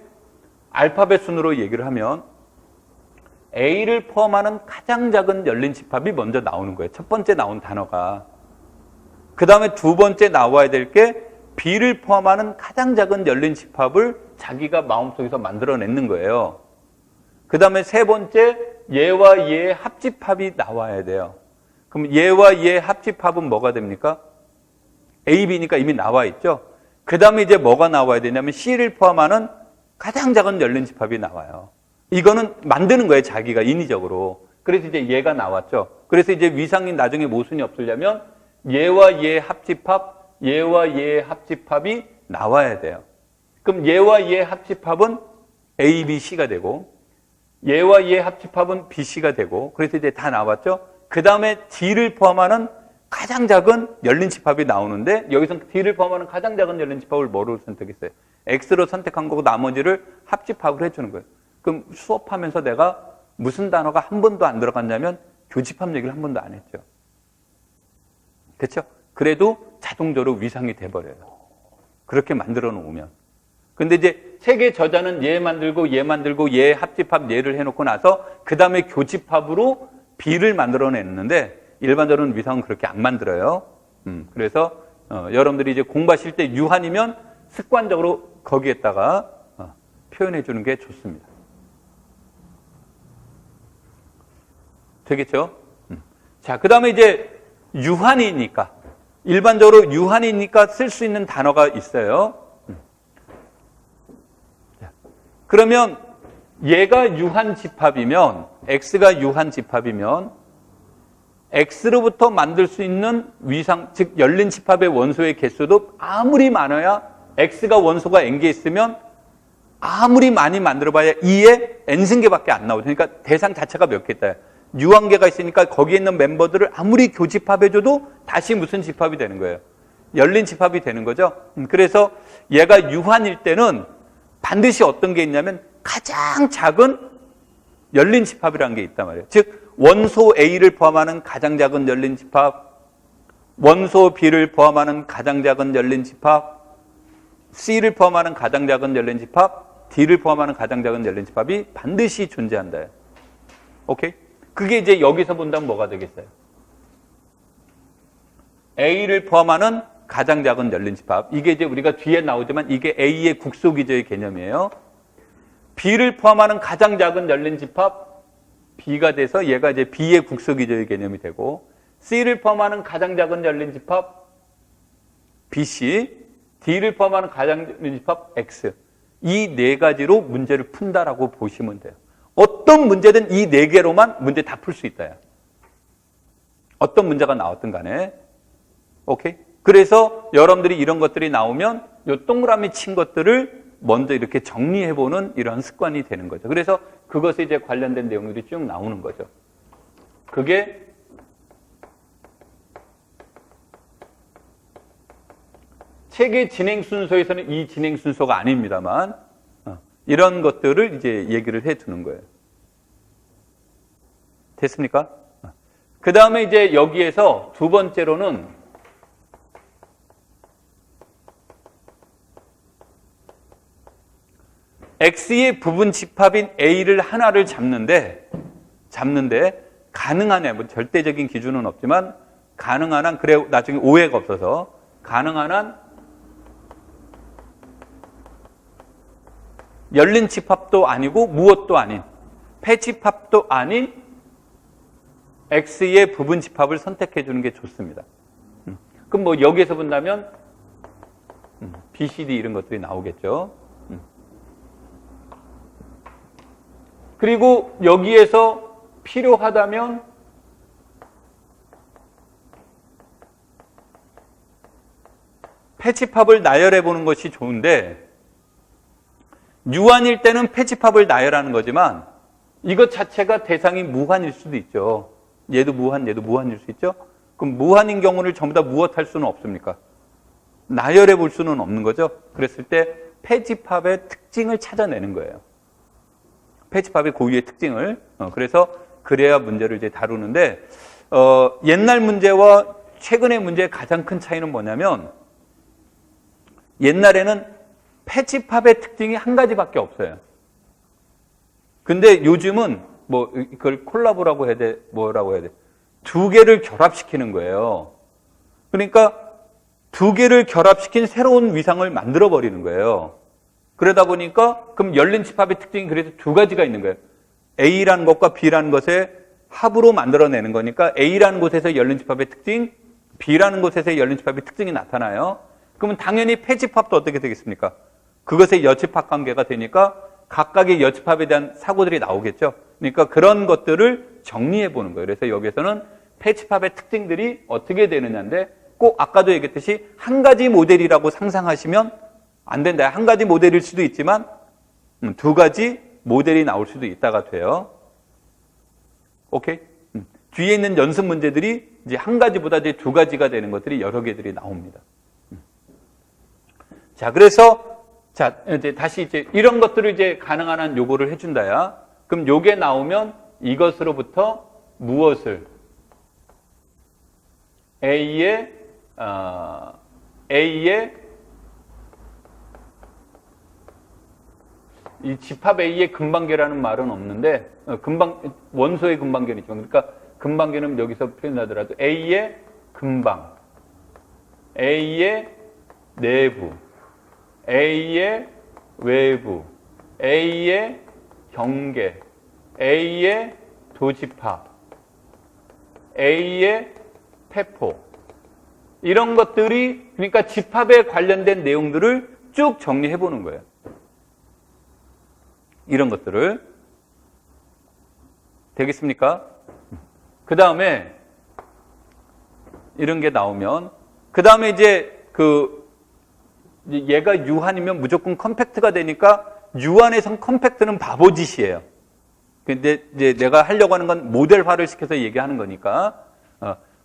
알파벳 순으로 얘기를 하면 A를 포함하는 가장 작은 열린 집합이 먼저 나오는 거예요. 첫 번째 나온 단어가. 그 다음에 두 번째 나와야 될 게 B를 포함하는 가장 작은 열린 집합을 자기가 마음속에서 만들어내는 거예요. 그 다음에 세 번째, 얘와 얘의 합집합이 나와야 돼요. 그럼 얘와 얘의 합집합은 뭐가 됩니까? A, B니까 이미 나와 있죠. 그 다음에 이제 뭐가 나와야 되냐면 C를 포함하는 가장 작은 열린 집합이 나와요. 이거는 만드는 거예요, 자기가 인위적으로. 그래서 이제 얘가 나왔죠. 그래서 이제 위상이 나중에 모순이 없으려면 얘와 얘의 합집합, 얘와 얘의 합집합이 나와야 돼요. 그럼 얘와 얘의 합집합은 A, B, C가 되고 얘와 얘의 합집합은 B, C가 되고 그래서 이제 다 나왔죠. 그 다음에 D를 포함하는 가장 작은 열린 집합이 나오는데 여기서 D를 포함하는 가장 작은 열린 집합을 뭐로 선택했어요? X로 선택한 거고 나머지를 합집합을 해주는 거예요. 그럼 수업하면서 내가 무슨 단어가 한 번도 안 들어갔냐면 교집합 얘기를 한 번도 안 했죠. 그렇죠? 그래도 자동적으로 위상이 돼버려요. 그렇게 만들어 놓으면. 근데 이제 책의 저자는 얘 만들고 얘 합집합 얘를 해놓고 나서 그 다음에 교집합으로 B를 만들어냈는데 일반적으로는 위상은 그렇게 안 만들어요. 그래서 여러분들이 이제 공부하실 때 유한이면 습관적으로 거기에다가 표현해 주는 게 좋습니다. 되겠죠? 자, 그 다음에 이제 유한이니까 일반적으로 유한이니까 쓸 수 있는 단어가 있어요. 그러면 얘가 유한 집합이면 X가 유한 집합이면 X로부터 만들 수 있는 위상, 즉 열린 집합의 원소의 개수도 아무리 많아야 X가 원소가 N개 있으면 아무리 많이 만들어봐야 2의 N승계밖에 안 나오죠. 그러니까 대상 자체가 몇 개 있다. 유한계가 있으니까 거기에 있는 멤버들을 아무리 교집합해줘도 다시 무슨 집합이 되는 거예요? 열린 집합이 되는 거죠. 그래서 얘가 유한일 때는 반드시 어떤 게 있냐면 가장 작은 열린 집합이라는 게 있단 말이에요. 즉 원소 A를 포함하는 가장 작은 열린 집합, 원소 B를 포함하는 가장 작은 열린 집합, C를 포함하는 가장 작은 열린 집합, D를 포함하는 가장 작은 열린 집합이 반드시 존재한다. 오케이? 그게 이제 여기서 본다면 뭐가 되겠어요? A를 포함하는 가장 작은 열린 집합. 이게 이제 우리가 뒤에 나오지만 이게 A의 국소기저의 개념이에요. B를 포함하는 가장 작은 열린 집합, B가 돼서 얘가 이제 B의 국소기저의 개념이 되고, C를 포함하는 가장 작은 열린 집합, BC, D를 포함하는 가장 열린 집합, X. 이 네 가지로 문제를 푼다라고 보시면 돼요. 어떤 문제든 이 네 개로만 문제 다 풀 수 있다. 어떤 문제가 나왔든 간에. 오케이? 그래서 여러분들이 이런 것들이 나오면 요 동그라미 친 것들을 먼저 이렇게 정리해보는 이런 습관이 되는 거죠. 그래서 그것에 이제 관련된 내용들이 쭉 나오는 거죠. 그게 책의 진행 순서에서는 이 진행 순서가 아닙니다만 이런 것들을 이제 얘기를 해 두는 거예요. 됐습니까? 그 다음에 이제 여기에서 두 번째로는 X의 부분 집합인 A를 하나를 잡는데 가능한 한, 뭐 절대적인 기준은 없지만 가능한 한, 그래 나중에 오해가 없어서 가능한 한 열린 집합도 아니고 무엇도 아닌 패집합도 아닌 X의 부분 집합을 선택해 주는 게 좋습니다. 그럼 뭐 여기에서 본다면 B, C, D 이런 것들이 나오겠죠. 그리고 여기에서 필요하다면 패집합을 나열해 보는 것이 좋은데 유한일 때는 패집합을 나열하는 거지만 이것 자체가 대상이 무한일 수도 있죠. 얘도 무한일 수 있죠. 그럼 무한인 경우를 전부 다 무엇할 수는 없습니까? 나열해 볼 수는 없는 거죠. 그랬을 때 패집합의 특징을 찾아내는 거예요. 패집합의 고유의 특징을. 그래서 그래야 문제를 이제 다루는데 옛날 문제와 최근의 문제의 가장 큰 차이는 뭐냐면 옛날에는 패집합의 특징이 한 가지밖에 없어요. 근데 요즘은 뭐 이걸 콜라보라고 해야 돼, 뭐라고 해야 돼? 두 개를 결합시키는 거예요. 그러니까 두 개를 결합시킨 새로운 위상을 만들어 버리는 거예요. 그러다 보니까 그럼 열린 집합의 특징이 그래서 두 가지가 있는 거예요. A라는 것과 B라는 것의 합으로 만들어내는 거니까 A라는 곳에서 열린 집합의 특징, B라는 곳에서 열린 집합의 특징이 나타나요. 그러면 당연히 폐집합도 어떻게 되겠습니까? 그것의 여집합 관계가 되니까 각각의 여집합에 대한 사고들이 나오겠죠. 그러니까 그런 것들을 정리해 보는 거예요. 그래서 여기서는 폐집합의 특징들이 어떻게 되느냐인데 꼭 아까도 얘기했듯이 한 가지 모델이라고 상상하시면 안 된다. 한 가지 모델일 수도 있지만 두 가지 모델이 나올 수도 있다가 돼요. 오케이? 뒤에 있는 연습 문제들이 이제 한 가지보다 이제 두 가지가 되는 것들이 여러 개들이 나옵니다. 자, 그래서 자, 이제 다시 이제 이런 것들을 이제 가능한 한 요구를 해준다야. 그럼 요게 나오면 이것으로부터 무엇을 A의 이 집합 A의 근방계라는 말은 없는데 원소의 근방계는 있죠. 그러니까 근방계는 여기서 표현하더라도 A의 근방, A의 내부, A의 외부, A의 경계, A의 도집합, A의 태포 이런 것들이 그러니까 집합에 관련된 내용들을 쭉 정리해 보는 거예요. 이런 것들을 되겠습니까? 그 다음에 이런 게 나오면 그 다음에 이제 얘가 유한이면 무조건 컴팩트가 되니까 유한에선 컴팩트는 바보짓이에요. 근데 이제 내가 하려고 하는 건 모델화를 시켜서 얘기하는 거니까.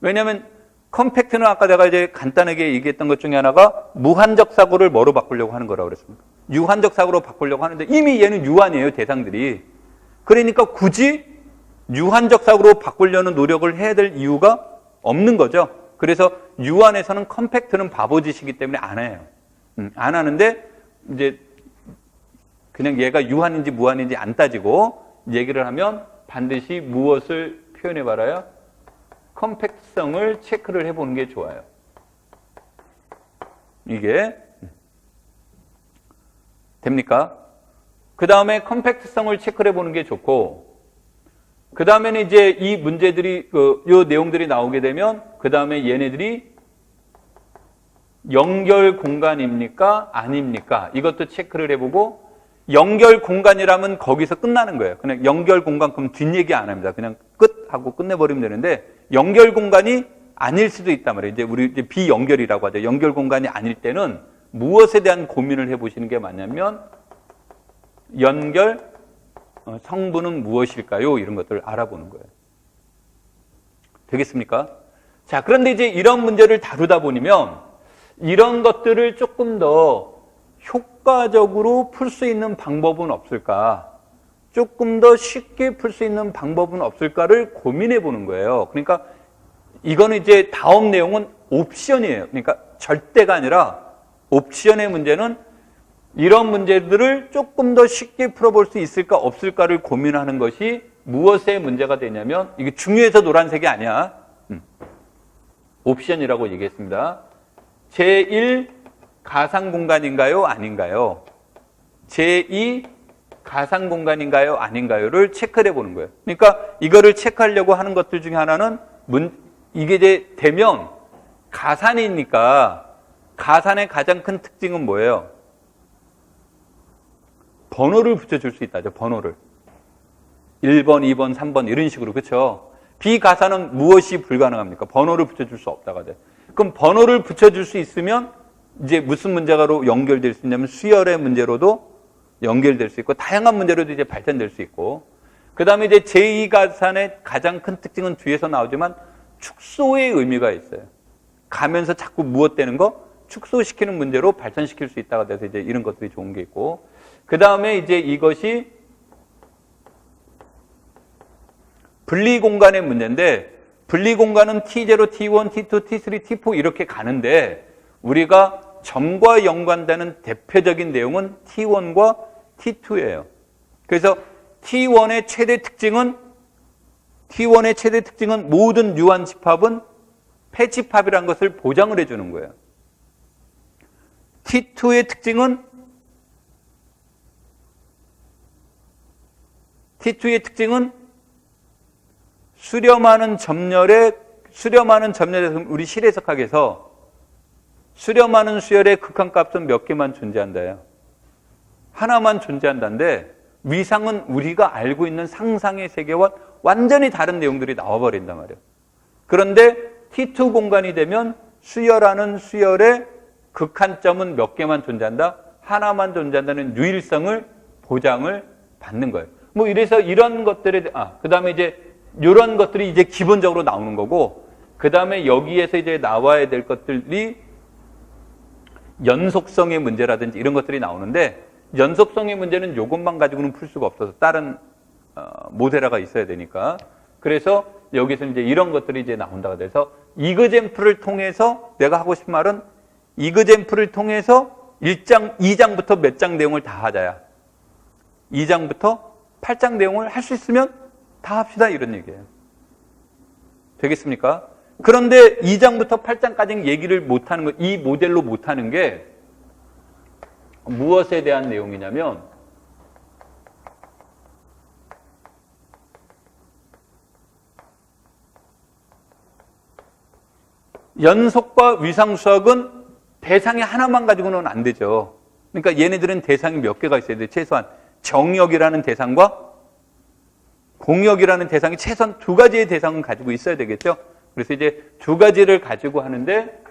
왜냐하면 컴팩트는 아까 내가 이제 간단하게 얘기했던 것 중에 하나가 무한적 사고를 뭐로 바꾸려고 하는 거라고 그랬습니다. 유한적 사고로 바꾸려고 하는데 이미 얘는 유한이에요, 대상들이. 그러니까 굳이 유한적 사고로 바꾸려는 노력을 해야 될 이유가 없는 거죠. 그래서 유한에서는 컴팩트는 바보짓이기 때문에 안 해요. 안 하는데 이제 그냥 얘가 유한인지 무한인지 안 따지고 얘기를 하면 반드시 무엇을 표현해 봐라요? 컴팩트성을 체크를 해보는 게 좋아요. 이게 됩니까? 그 다음에 컴팩트성을 체크를 해보는 게 좋고, 그 다음에는 이제 이 문제들이, 요 내용들이 나오게 되면, 그 다음에 얘네들이 연결 공간입니까? 아닙니까? 이것도 체크를 해보고, 연결 공간이라면 거기서 끝나는 거예요. 그냥 연결 공간, 그럼 뒷얘기 안 합니다. 그냥 끝 하고 끝내버리면 되는데, 연결 공간이 아닐 수도 있단 말이에요. 이제 우리 이제 비연결이라고 하죠. 연결 공간이 아닐 때는 무엇에 대한 고민을 해보시는 게 맞냐면, 연결 성분은 무엇일까요? 이런 것들을 알아보는 거예요. 되겠습니까? 자, 그런데 이제 이런 문제를 다루다 보면 이런 것들을 조금 더 효과적으로 풀 수 있는 방법은 없을까? 조금 더 쉽게 풀 수 있는 방법은 없을까를 고민해 보는 거예요. 그러니까 이거는 이제 다음 내용은 옵션이에요. 그러니까 절대가 아니라 옵션의 문제는 이런 문제들을 조금 더 쉽게 풀어볼 수 있을까 없을까를 고민하는 것이 무엇의 문제가 되냐면 이게 중요해서 노란색이 아니야. 옵션이라고 얘기했습니다. 제1 가상 공간인가요? 아닌가요? 제2 가상 공간인가요? 아닌가요?를 체크해 보는 거예요. 그러니까 이거를 체크하려고 하는 것들 중에 하나는 이게 이제 되면 가산이니까 가산의 가장 큰 특징은 뭐예요? 번호를 붙여줄 수 있다죠. 번호를. 1번, 2번, 3번 이런 식으로. 그렇죠? 비가산은 무엇이 불가능합니까? 번호를 붙여줄 수 없다가 돼. 그럼 번호를 붙여줄 수 있으면 이제 무슨 문제가로 연결될 수 있냐면 수열의 문제로도 연결될 수 있고 다양한 문제로도 이제 발전될 수 있고 그 다음에 이제 제2가산의 가장 큰 특징은 뒤에서 나오지만 축소의 의미가 있어요. 가면서 자꾸 무엇되는 거 축소시키는 문제로 발전시킬 수 있다가 돼서 이제 이런 것들이 좋은 게 있고 그 다음에 이제 이것이 분리공간의 문제인데 분리공간은 T0, T1, T2, T3, T4 이렇게 가는데 우리가 점과 연관되는 대표적인 내용은 T1과 T2예요. 그래서 T1의 최대 특징은 모든 유한 집합은 폐집합이라는 것을 보장을 해주는 거예요. T2의 특징은 수렴하는 점열에서 우리 실해석학에서 수렴하는 수열의 극한값은 몇 개만 존재한다요. 하나만 존재한다는데 위상은 우리가 알고 있는 상상의 세계와 완전히 다른 내용들이 나와버린단 말이에요. 그런데 T2 공간이 되면 수열하는 수열의 극한점은 몇 개만 존재한다? 하나만 존재한다는 유일성을 보장을 받는 거예요. 뭐 이래서 이런 것들에 그 다음에 이제 이런 것들이 이제 기본적으로 나오는 거고, 그 다음에 여기에서 이제 나와야 될 것들이 연속성의 문제라든지 이런 것들이 나오는데, 연속성의 문제는 이것만 가지고는 풀 수가 없어서 다른 모델화가 있어야 되니까. 그래서 여기서 이제 이런 것들이 이제 나온다고 돼서 이그젠플을 통해서 내가 하고 싶은 말은 이그젠플을 통해서 1장, 2장부터 몇 장 내용을 다 하자야. 2장부터 8장 내용을 할 수 있으면 다 합시다 이런 얘기예요. 되겠습니까? 그런데 2장부터 8장까지는 얘기를 못하는 거, 이 모델로 못하는 게 무엇에 대한 내용이냐면 연속과 위상수학은 대상이 하나만 가지고는 안 되죠. 그러니까 얘네들은 대상이 몇 개가 있어야 돼요. 최소한 정역이라는 대상과 공역이라는 대상이 최소한 두 가지의 대상은 가지고 있어야 되겠죠. 그래서 이제 두 가지를 가지고 하는데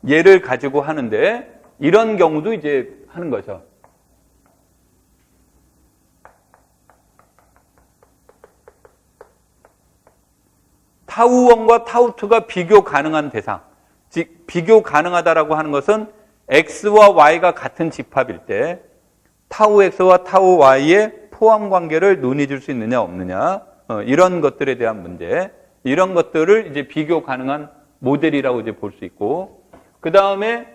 얘를 가지고 하는데 이런 경우도 이제 하는 거죠. 타우1과 타우2가 비교 가능한 대상. 즉 비교 가능하다라고 하는 것은 x와 y가 같은 집합일 때 타우 x와 타우 y의 포함 관계를 논의 줄 수 있느냐 없느냐, 이런 것들에 대한 문제, 이런 것들을 이제 비교 가능한 모델이라고 이제 볼 수 있고, 그 다음에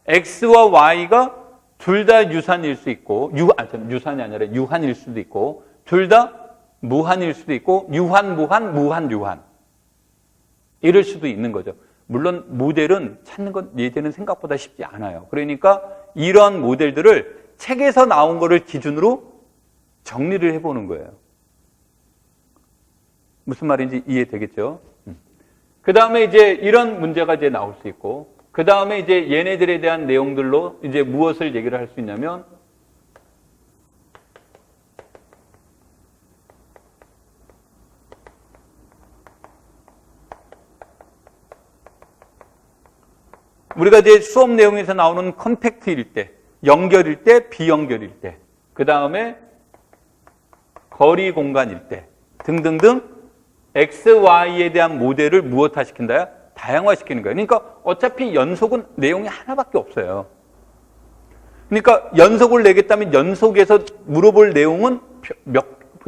x와 y가 둘 다 유산일 수 있고, 유산이 아니라 유한일 수도 있고, 둘 다 무한일 수도 있고, 유한, 무한, 무한, 유한. 이럴 수도 있는 거죠. 물론 모델은 찾는 건 예제는 생각보다 쉽지 않아요. 그러니까 이런 모델들을 책에서 나온 거를 기준으로 정리를 해보는 거예요. 무슨 말인지 이해되겠죠? 그 다음에 이제 이런 문제가 이제 나올 수 있고, 그 다음에 이제 얘네들에 대한 내용들로 이제 무엇을 얘기를 할 수 있냐면, 우리가 이제 수업 내용에서 나오는 컴팩트일 때, 연결일 때, 비연결일 때, 그 다음에 거리 공간일 때 등등등 X, Y에 대한 모델을 무엇화시킨다야? 다양화시키는 거예요. 그러니까 어차피 연속은 내용이 하나밖에 없어요. 그러니까 연속을 내겠다면 연속에서 물어볼 내용은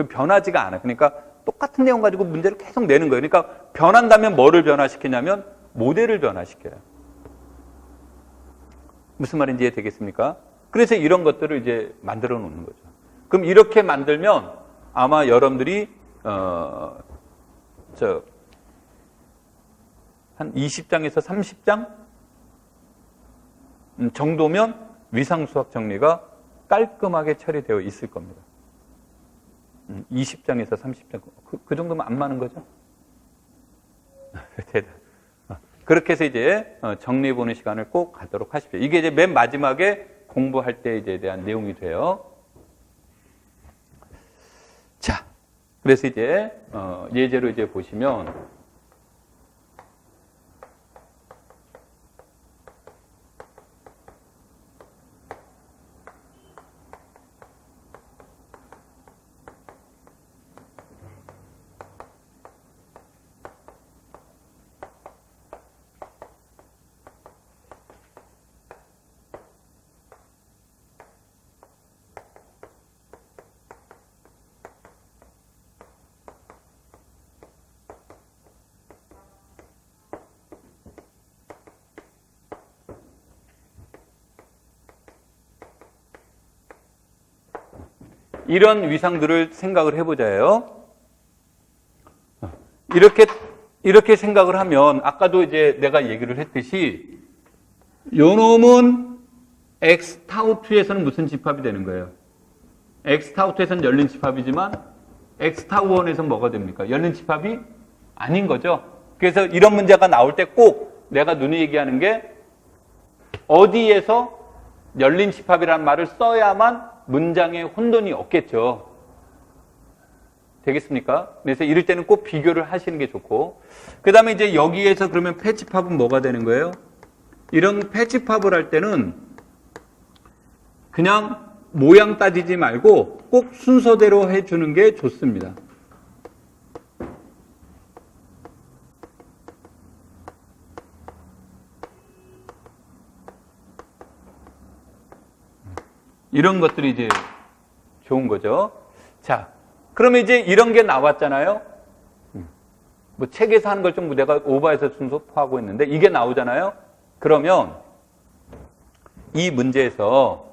변하지가 않아요. 그러니까 똑같은 내용 가지고 문제를 계속 내는 거예요. 그러니까 변한다면 뭐를 변화시키냐면 모델을 변화시켜요. 무슨 말인지 이해되겠습니까? 그래서 이런 것들을 이제 만들어 놓는 거죠. 그럼 이렇게 만들면 아마 여러분들이 한 20장에서 30장 정도면 위상수학 정리가 깔끔하게 처리되어 있을 겁니다. 20장에서 30장. 그 정도면 안 많은 거죠? 대단. 그렇게 해서 이제 정리해보는 시간을 꼭 갖도록 하십시오. 이게 이제 맨 마지막에 공부할 때 이제 대한 내용이 돼요. 자, 그래서 이제 예제로 이제 보시면 이런 위상들을 생각을 해보자요. 이렇게 생각을 하면, 아까도 이제 내가 얘기를 했듯이, 요 놈은 X타우2에서는 무슨 집합이 되는 거예요? X타우2에서는 열린 집합이지만, X타우1에서는 뭐가 됩니까? 열린 집합이 아닌 거죠. 그래서 이런 문제가 나올 때 꼭 내가 눈에 얘기하는 게, 어디에서 열린 집합이라는 말을 써야만 문장에 혼돈이 없겠죠. 되겠습니까? 그래서 이럴 때는 꼭 비교를 하시는 게 좋고, 그 다음에 이제 여기에서 그러면 패집합은 뭐가 되는 거예요? 이런 패집합을 할 때는 그냥 모양 따지지 말고 꼭 순서대로 해주는 게 좋습니다. 이런 것들이 이제 좋은 거죠. 자, 그러면 이제 이런 게 나왔잖아요. 뭐 책에서 하는 걸 좀 내가 오버해서 순서하고 있는데 이게 나오잖아요. 그러면 이 문제에서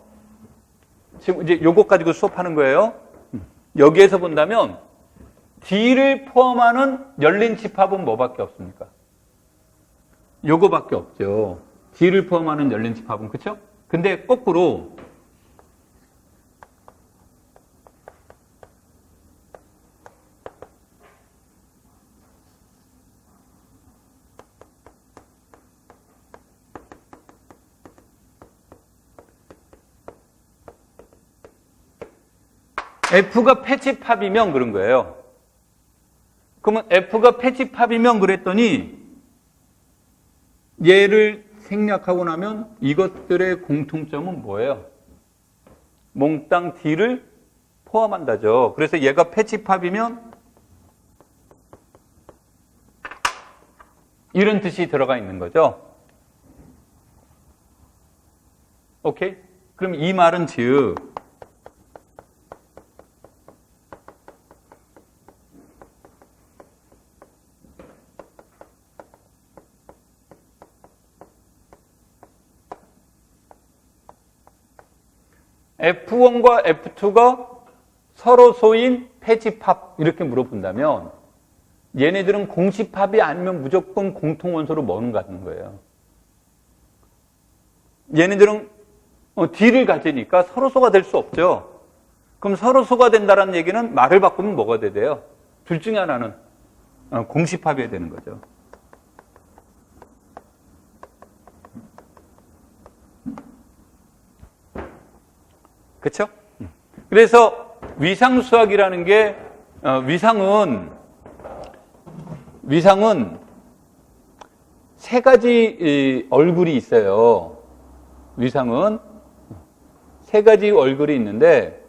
지금 이제 요것 가지고 수업하는 거예요. 여기에서 본다면 D를 포함하는 열린 집합은 뭐밖에 없습니까? 요거밖에 없죠. D를 포함하는 열린 집합은, 그렇죠? 근데 거꾸로 F가 패집합이면 그런 거예요. 그러면 F가 패집합이면 그랬더니 얘를 생략하고 나면 이것들의 공통점은 뭐예요? 몽땅 D를 포함한다죠. 그래서 얘가 패집합이면 이런 뜻이 들어가 있는 거죠. 오케이? 그럼 이 말은 즉 F1과 F2가 서로 소인 패집합 이렇게 물어본다면 얘네들은 공집합이 아니면 무조건 공통원소로 뭐는 갖는 거예요. 얘네들은 D를 가지니까 서로소가 될 수 없죠. 그럼 서로소가 된다는 얘기는 말을 바꾸면 뭐가 돼요? 둘 중에 하나는 공집합이어야 되는 거죠. 그렇죠? 그래서 위상수학이라는 게 위상은 세 가지 얼굴이 있어요. 위상은 세 가지 얼굴이 있는데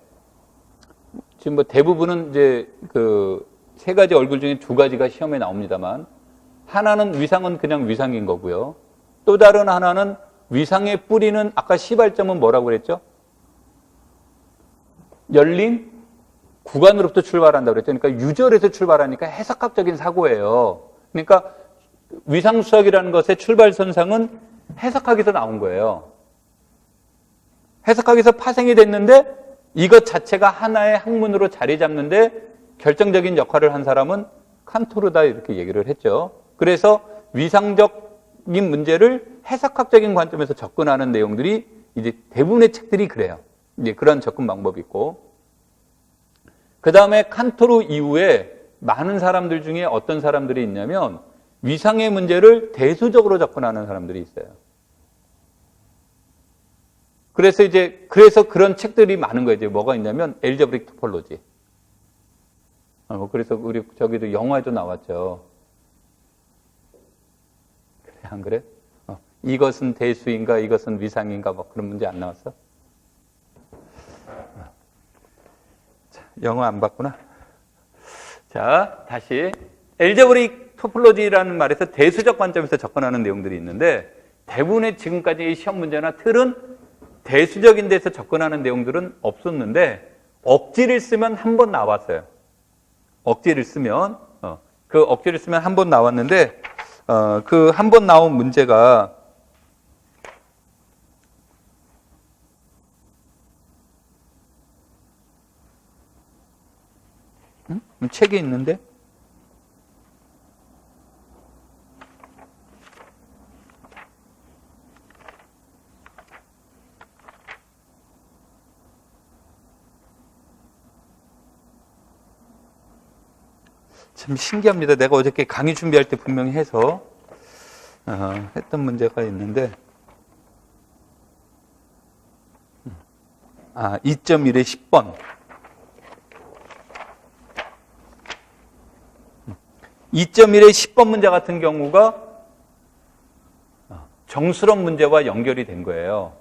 지금 뭐 대부분은 이제 그 세 가지 얼굴 중에 두 가지가 시험에 나옵니다만 하나는 위상은 그냥 위상인 거고요. 또 다른 하나는 위상의 뿌리는 아까 시발점은 뭐라고 그랬죠? 열린 구간으로부터 출발한다고 그랬죠. 그러니까 유절에서 출발하니까 해석학적인 사고예요. 그러니까 위상수학이라는 것의 출발선상은 해석학에서 나온 거예요. 해석학에서 파생이 됐는데 이것 자체가 하나의 학문으로 자리 잡는데 결정적인 역할을 한 사람은 칸토르다 이렇게 얘기를 했죠. 그래서 위상적인 문제를 해석학적인 관점에서 접근하는 내용들이 이제 대부분의 책들이 그래요. 이제 그런 접근 방법이 있고, 그 다음에 칸토르 이후에 많은 사람들 중에 어떤 사람들이 있냐면 위상의 문제를 대수적으로 접근하는 사람들이 있어요. 그래서 그런 책들이 많은 거예요. 이제 뭐가 있냐면 엘제브릭 토폴로지. 그래서 우리 저기도 영화에도 나왔죠. 그래, 안 그래? 이것은 대수인가 이것은 위상인가 뭐 그런 문제 안 나왔어? 자, 영어 안 봤구나. 자, 다시 엘제브릭 토폴로지라는 말에서 대수적 관점에서 접근하는 내용들이 있는데 대부분의 지금까지 시험 문제나 틀은 대수적인 데서 접근하는 내용들은 없었는데 억지를 쓰면 한 번 나왔어요. 억지를 쓰면 그 억지를 쓰면 한 번 나왔는데 그 한 번 나온 문제가 책이 있는데? 참 신기합니다. 내가 어저께 강의 준비할 때 분명히 해서 했던 문제가 있는데 2.1의 10번 2.1의 10번 문제 같은 경우가 정수론 문제와 연결이 된 거예요.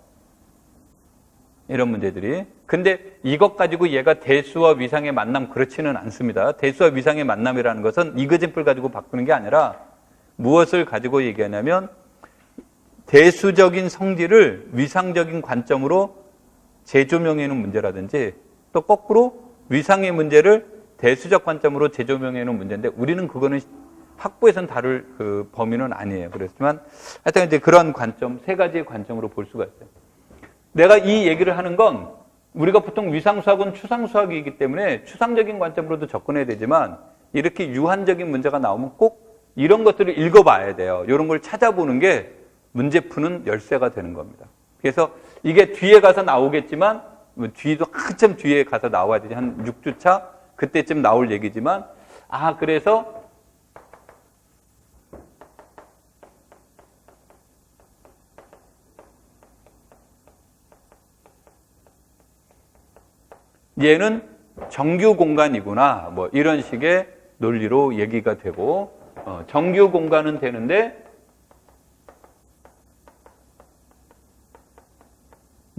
이런 문제들이. 근데 이것 가지고 얘가 대수와 위상의 만남 그렇지는 않습니다. 대수와 위상의 만남이라는 것은 이그젠플 가지고 바꾸는 게 아니라 무엇을 가지고 얘기하냐면 대수적인 성질을 위상적인 관점으로 재조명해놓은 문제라든지 또 거꾸로 위상의 문제를 대수적 관점으로 재조명해놓은 문제인데 우리는 그거는 학부에서는 다룰 그 범위는 아니에요. 그렇지만 하여튼 이제 그런 관점, 세 가지의 관점으로 볼 수가 있어요. 내가 이 얘기를 하는 건 우리가 보통 위상수학은 추상수학이기 때문에 추상적인 관점으로도 접근해야 되지만 이렇게 유한적인 문제가 나오면 꼭 이런 것들을 읽어봐야 돼요. 이런 걸 찾아보는 게 문제 푸는 열쇠가 되는 겁니다. 그래서 이게 뒤에 가서 나오겠지만 뒤도 한참 뒤에 가서 나와야 되지. 한 6주차 그때쯤 나올 얘기지만 그래서 얘는 정규 공간이구나 뭐 이런 식의 논리로 얘기가 되고 정규 공간은 되는데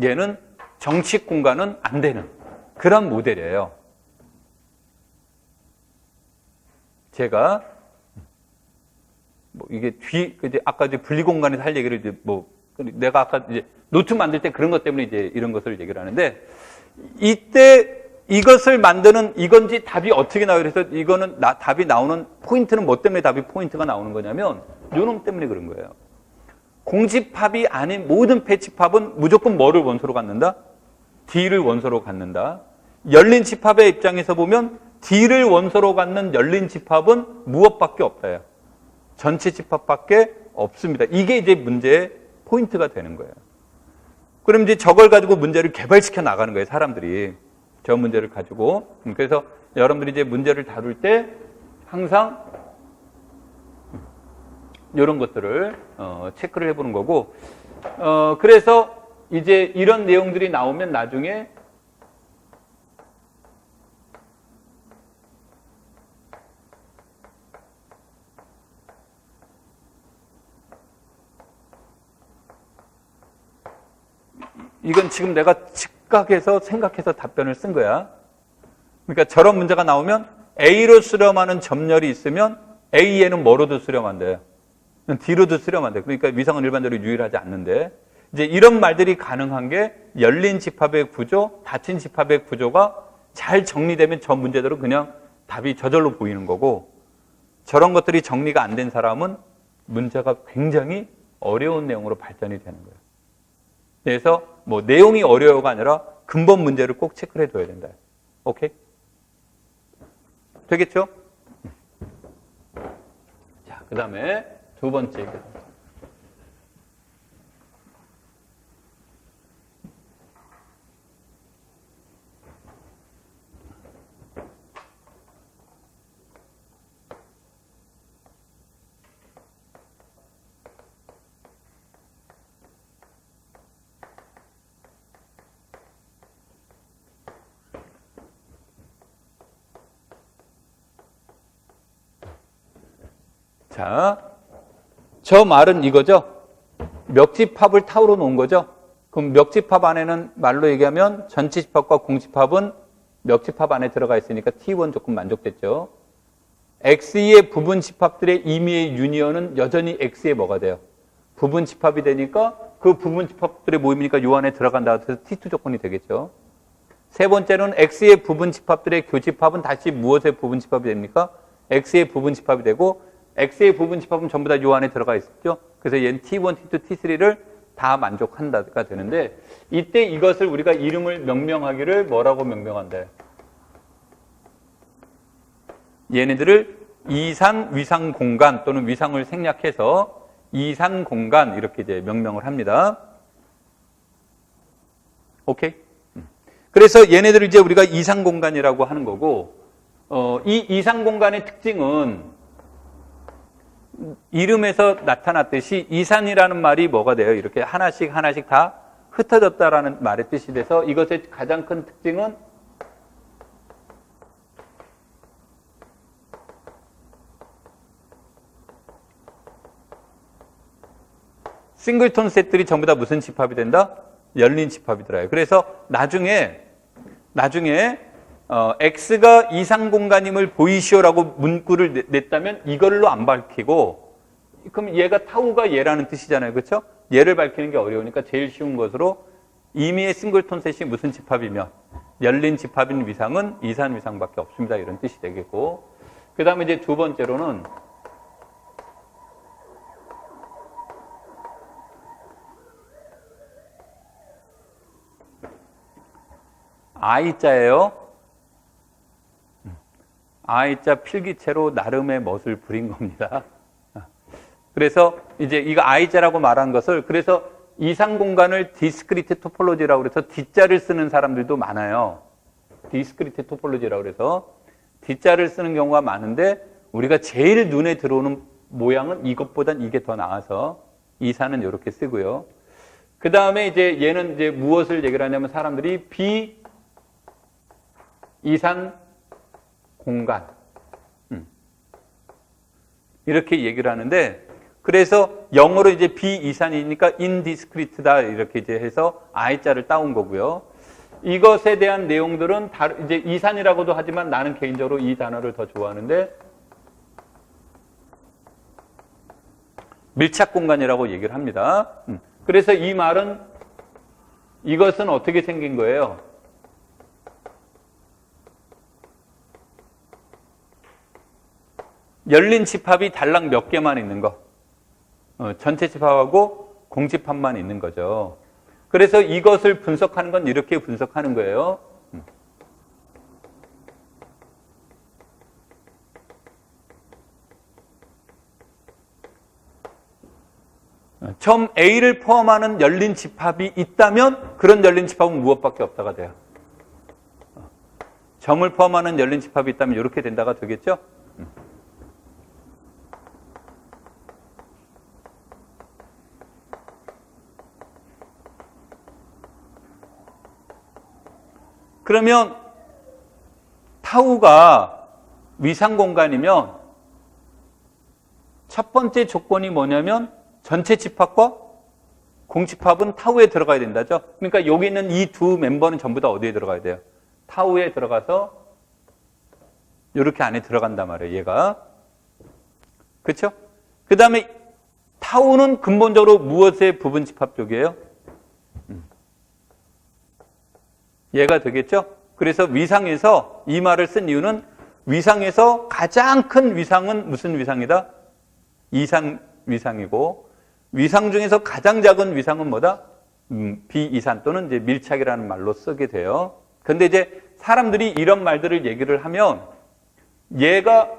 얘는 정식 공간은 안 되는 그런 모델이에요. 제가 뭐 이게 아까 이제 분리 공간에서 할 얘기를 이제 내가 아까 이제 노트 만들 때 그런 것 때문에 이제 이런 것을 얘기를 하는데 이때 이것을 만드는 이건지 답이 어떻게 나와요? 그래서 이거는 답이 나오는 포인트는 뭐 때문에 답이 포인트가 나오는 거냐면 요놈 때문에 그런 거예요. 공집합이 아닌 모든 패치팝은 무조건 뭐를 원소로 갖는다? D를 원소로 갖는다. 열린 집합의 입장에서 보면 D를 원소로 갖는 열린 집합은 무엇밖에 없다요. 전체 집합밖에 없습니다. 이게 이제 문제의 포인트가 되는 거예요. 그럼 이제 저걸 가지고 문제를 개발시켜 나가는 거예요, 사람들이. 저 문제를 가지고. 그래서 여러분들이 이제 문제를 다룰 때 항상 이런 것들을 체크를 해보는 거고, 그래서 이제 이런 내용들이 나오면 나중에 이건 지금 내가 즉각해서 생각해서 답변을 쓴 거야. 그러니까 저런 문제가 나오면 A로 수렴하는 점열이 있으면 A에는 뭐로도 수렴한대요? D로도 수렴한대요. 그러니까 위상은 일반적으로 유일하지 않는데 이제 이런 말들이 가능한 게 열린 집합의 구조, 닫힌 집합의 구조가 잘 정리되면 저 문제대로 그냥 답이 저절로 보이는 거고 저런 것들이 정리가 안 된 사람은 문제가 굉장히 어려운 내용으로 발전이 되는 거예요. 그래서 뭐 내용이 어려워가 아니라 근본 문제를 꼭 체크를 해둬야 된다. 오케이? 되겠죠? 자, 그 다음에 두 번째. 자, 저 말은 이거죠. 멱집합을 타우로 놓은 거죠. 그럼 멱집합 안에는 말로 얘기하면 전체 집합과 공집합은 멱집합 안에 들어가 있으니까 T1 조금 만족됐죠. X의 부분 집합들의 임의의 유니언은 여전히 X의 뭐가 돼요? 부분 집합이 되니까 그 부분 집합들의 모임이니까 요 안에 들어간다. 그래서 T2 조건이 되겠죠. 세 번째는 X의 부분 집합들의 교집합은 다시 무엇의 부분 집합이 됩니까? X의 부분 집합이 되고 X의 부분 집합은 전부 다 요 안에 들어가 있었죠. 그래서 얘는 T1, T2, T3를 다 만족한다가 되는데 이때 이것을 우리가 이름을 명명하기를 뭐라고 명명한대? 얘네들을 이산 위상 공간 또는 위상을 생략해서 이산 공간 이렇게 이제 명명을 합니다. 오케이? 그래서 얘네들을 이제 우리가 이산 공간이라고 하는 거고, 이 이산 공간의 특징은 이름에서 나타났듯이 이산이라는 말이 뭐가 돼요? 이렇게 하나씩 하나씩 다 흩어졌다라는 말의 뜻이 돼서 이것의 가장 큰 특징은 싱글톤 셋들이 전부 다 무슨 집합이 된다? 열린 집합이 들어요. 그래서 나중에 X가 이상 공간임을 보이시오라고 문구를 냈다면 이걸로 안 밝히고, 그럼 얘가 타우가 얘라는 뜻이잖아요. 그렇죠? 얘를 밝히는 게 어려우니까 제일 쉬운 것으로 임의의 싱글톤 셋이 무슨 집합이며 열린 집합인 위상은 이산 위상밖에 없습니다. 이런 뜻이 되겠고, 그 다음에 이제 두 번째로는 I자예요. I자 필기체로 나름의 멋을 부린 겁니다. 그래서 이제 이거 I자라고 말한 것을, 그래서 이상 공간을 디스크리트 토폴로지라고 그래서 D자를 쓰는 사람들도 많아요. 디스크리트 토폴로지라고 그래서 D자를 쓰는 경우가 많은데, 우리가 제일 눈에 들어오는 모양은 이것보단 이게 더 나아서 이산은 이렇게 쓰고요. 그 다음에 이제 얘는 이제 무엇을 얘기를 하냐면 사람들이 이산 공간 이렇게 얘기를 하는데, 그래서 영어로 이제 비이산이니까 indiscrete다 이렇게 이제 해서 I자를 따온 거고요. 이것에 대한 내용들은 이제 이산이라고도 하지만 나는 개인적으로 이 단어를 더 좋아하는데 밀착 공간이라고 얘기를 합니다. 그래서 이 말은 이것은 어떻게 생긴 거예요? 열린 집합이 달랑 몇 개만 있는 거. 전체 집합하고 공집합만 있는 거죠. 그래서 이것을 분석하는 건 이렇게 분석하는 거예요. 점 A를 포함하는 열린 집합이 있다면 그런 열린 집합은 무엇밖에 없다가 돼요. 점을 포함하는 열린 집합이 있다면 이렇게 된다가 되겠죠? 그러면 타우가 위상 공간이면 첫 번째 조건이 뭐냐면 전체 집합과 공집합은 타우에 들어가야 된다죠. 그러니까 여기 있는 이 두 멤버는 전부 다 어디에 들어가야 돼요? 타우에 들어가서 이렇게 안에 들어간단 말이에요. 얘가. 그렇죠? 그 다음에 타우는 근본적으로 무엇의 부분 집합 쪽이에요? 얘가 되겠죠? 그래서 위상에서 이 말을 쓴 이유는 위상에서 가장 큰 위상은 무슨 위상이다? 이산 위상이고, 위상 중에서 가장 작은 위상은 뭐다? 비이산 또는 이제 밀착이라는 말로 쓰게 돼요. 근데 이제 사람들이 이런 말들을 얘기를 하면 얘가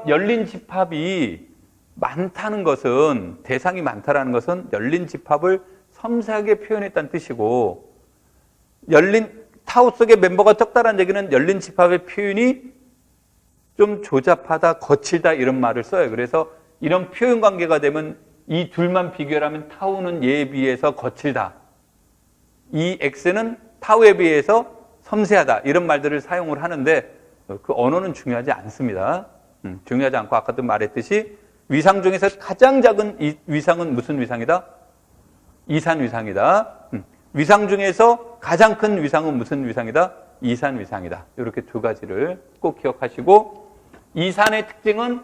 열린 집합이 많다는 것은, 대상이 많다라는 것은 열린 집합을 섬세하게 표현했다는 뜻이고, 타우 속의 멤버가 적다라는 얘기는 열린 집합의 표현이 좀 조잡하다, 거칠다 이런 말을 써요. 그래서 이런 표현 관계가 되면 이 둘만 비교를 하면 타우는 얘에 비해서 거칠다. 이 X는 타우에 비해서 섬세하다. 이런 말들을 사용을 하는데 그 언어는 중요하지 않습니다. 중요하지 않고 아까도 말했듯이 위상 중에서 가장 작은 이 위상은 무슨 위상이다? 이산 위상이다. 위상 중에서 가장 큰 위상은 무슨 위상이다? 이산 위상이다. 이렇게 두 가지를 꼭 기억하시고, 이산의 특징은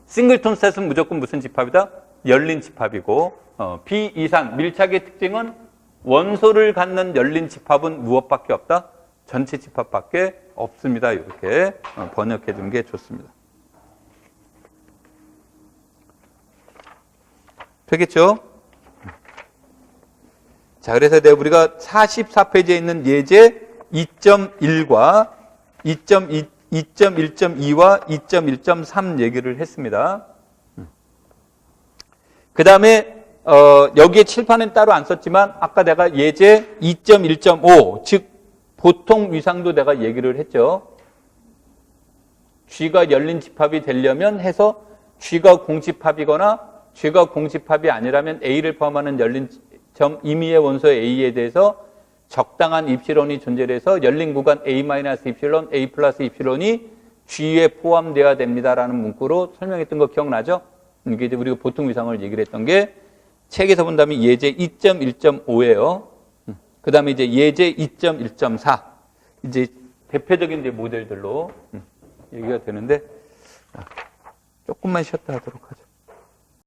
싱글톤 셋은 무조건 무슨 집합이다? 열린 집합이고, 비이산, 밀착의 특징은 원소를 갖는 열린 집합은 무엇밖에 없다? 전체 집합밖에 없습니다. 이렇게 번역해 두는 게 좋습니다. 되겠죠? 자, 그래서 우리가 44페이지에 있는 예제 2.1과 2.2 2.1.2와 2.1.3 얘기를 했습니다. 그 다음에 여기에 칠판은 따로 안 썼지만 아까 내가 예제 2.1.5 즉 보통 위상도 내가 얘기를 했죠. G가 열린 집합이 되려면 해서 G가 공집합이거나 G가 공집합이 아니라면 A를 포함하는 열린 점 임의의 원소 A에 대해서 적당한 입실론이 존재해서 열린 구간 A-입실론, A 플러스 입실론이 G에 포함되어야 됩니다라는 문구로 설명했던 거 기억나죠? 이게 이제 우리가 보통 위상을 얘기를 했던 게 책에서 본다면 예제 2.1.5예요. 그 다음에 이제 예제 2.1.4. 이제 대표적인 이제 모델들로 얘기가 되는데 조금만 쉬었다 하도록 하죠.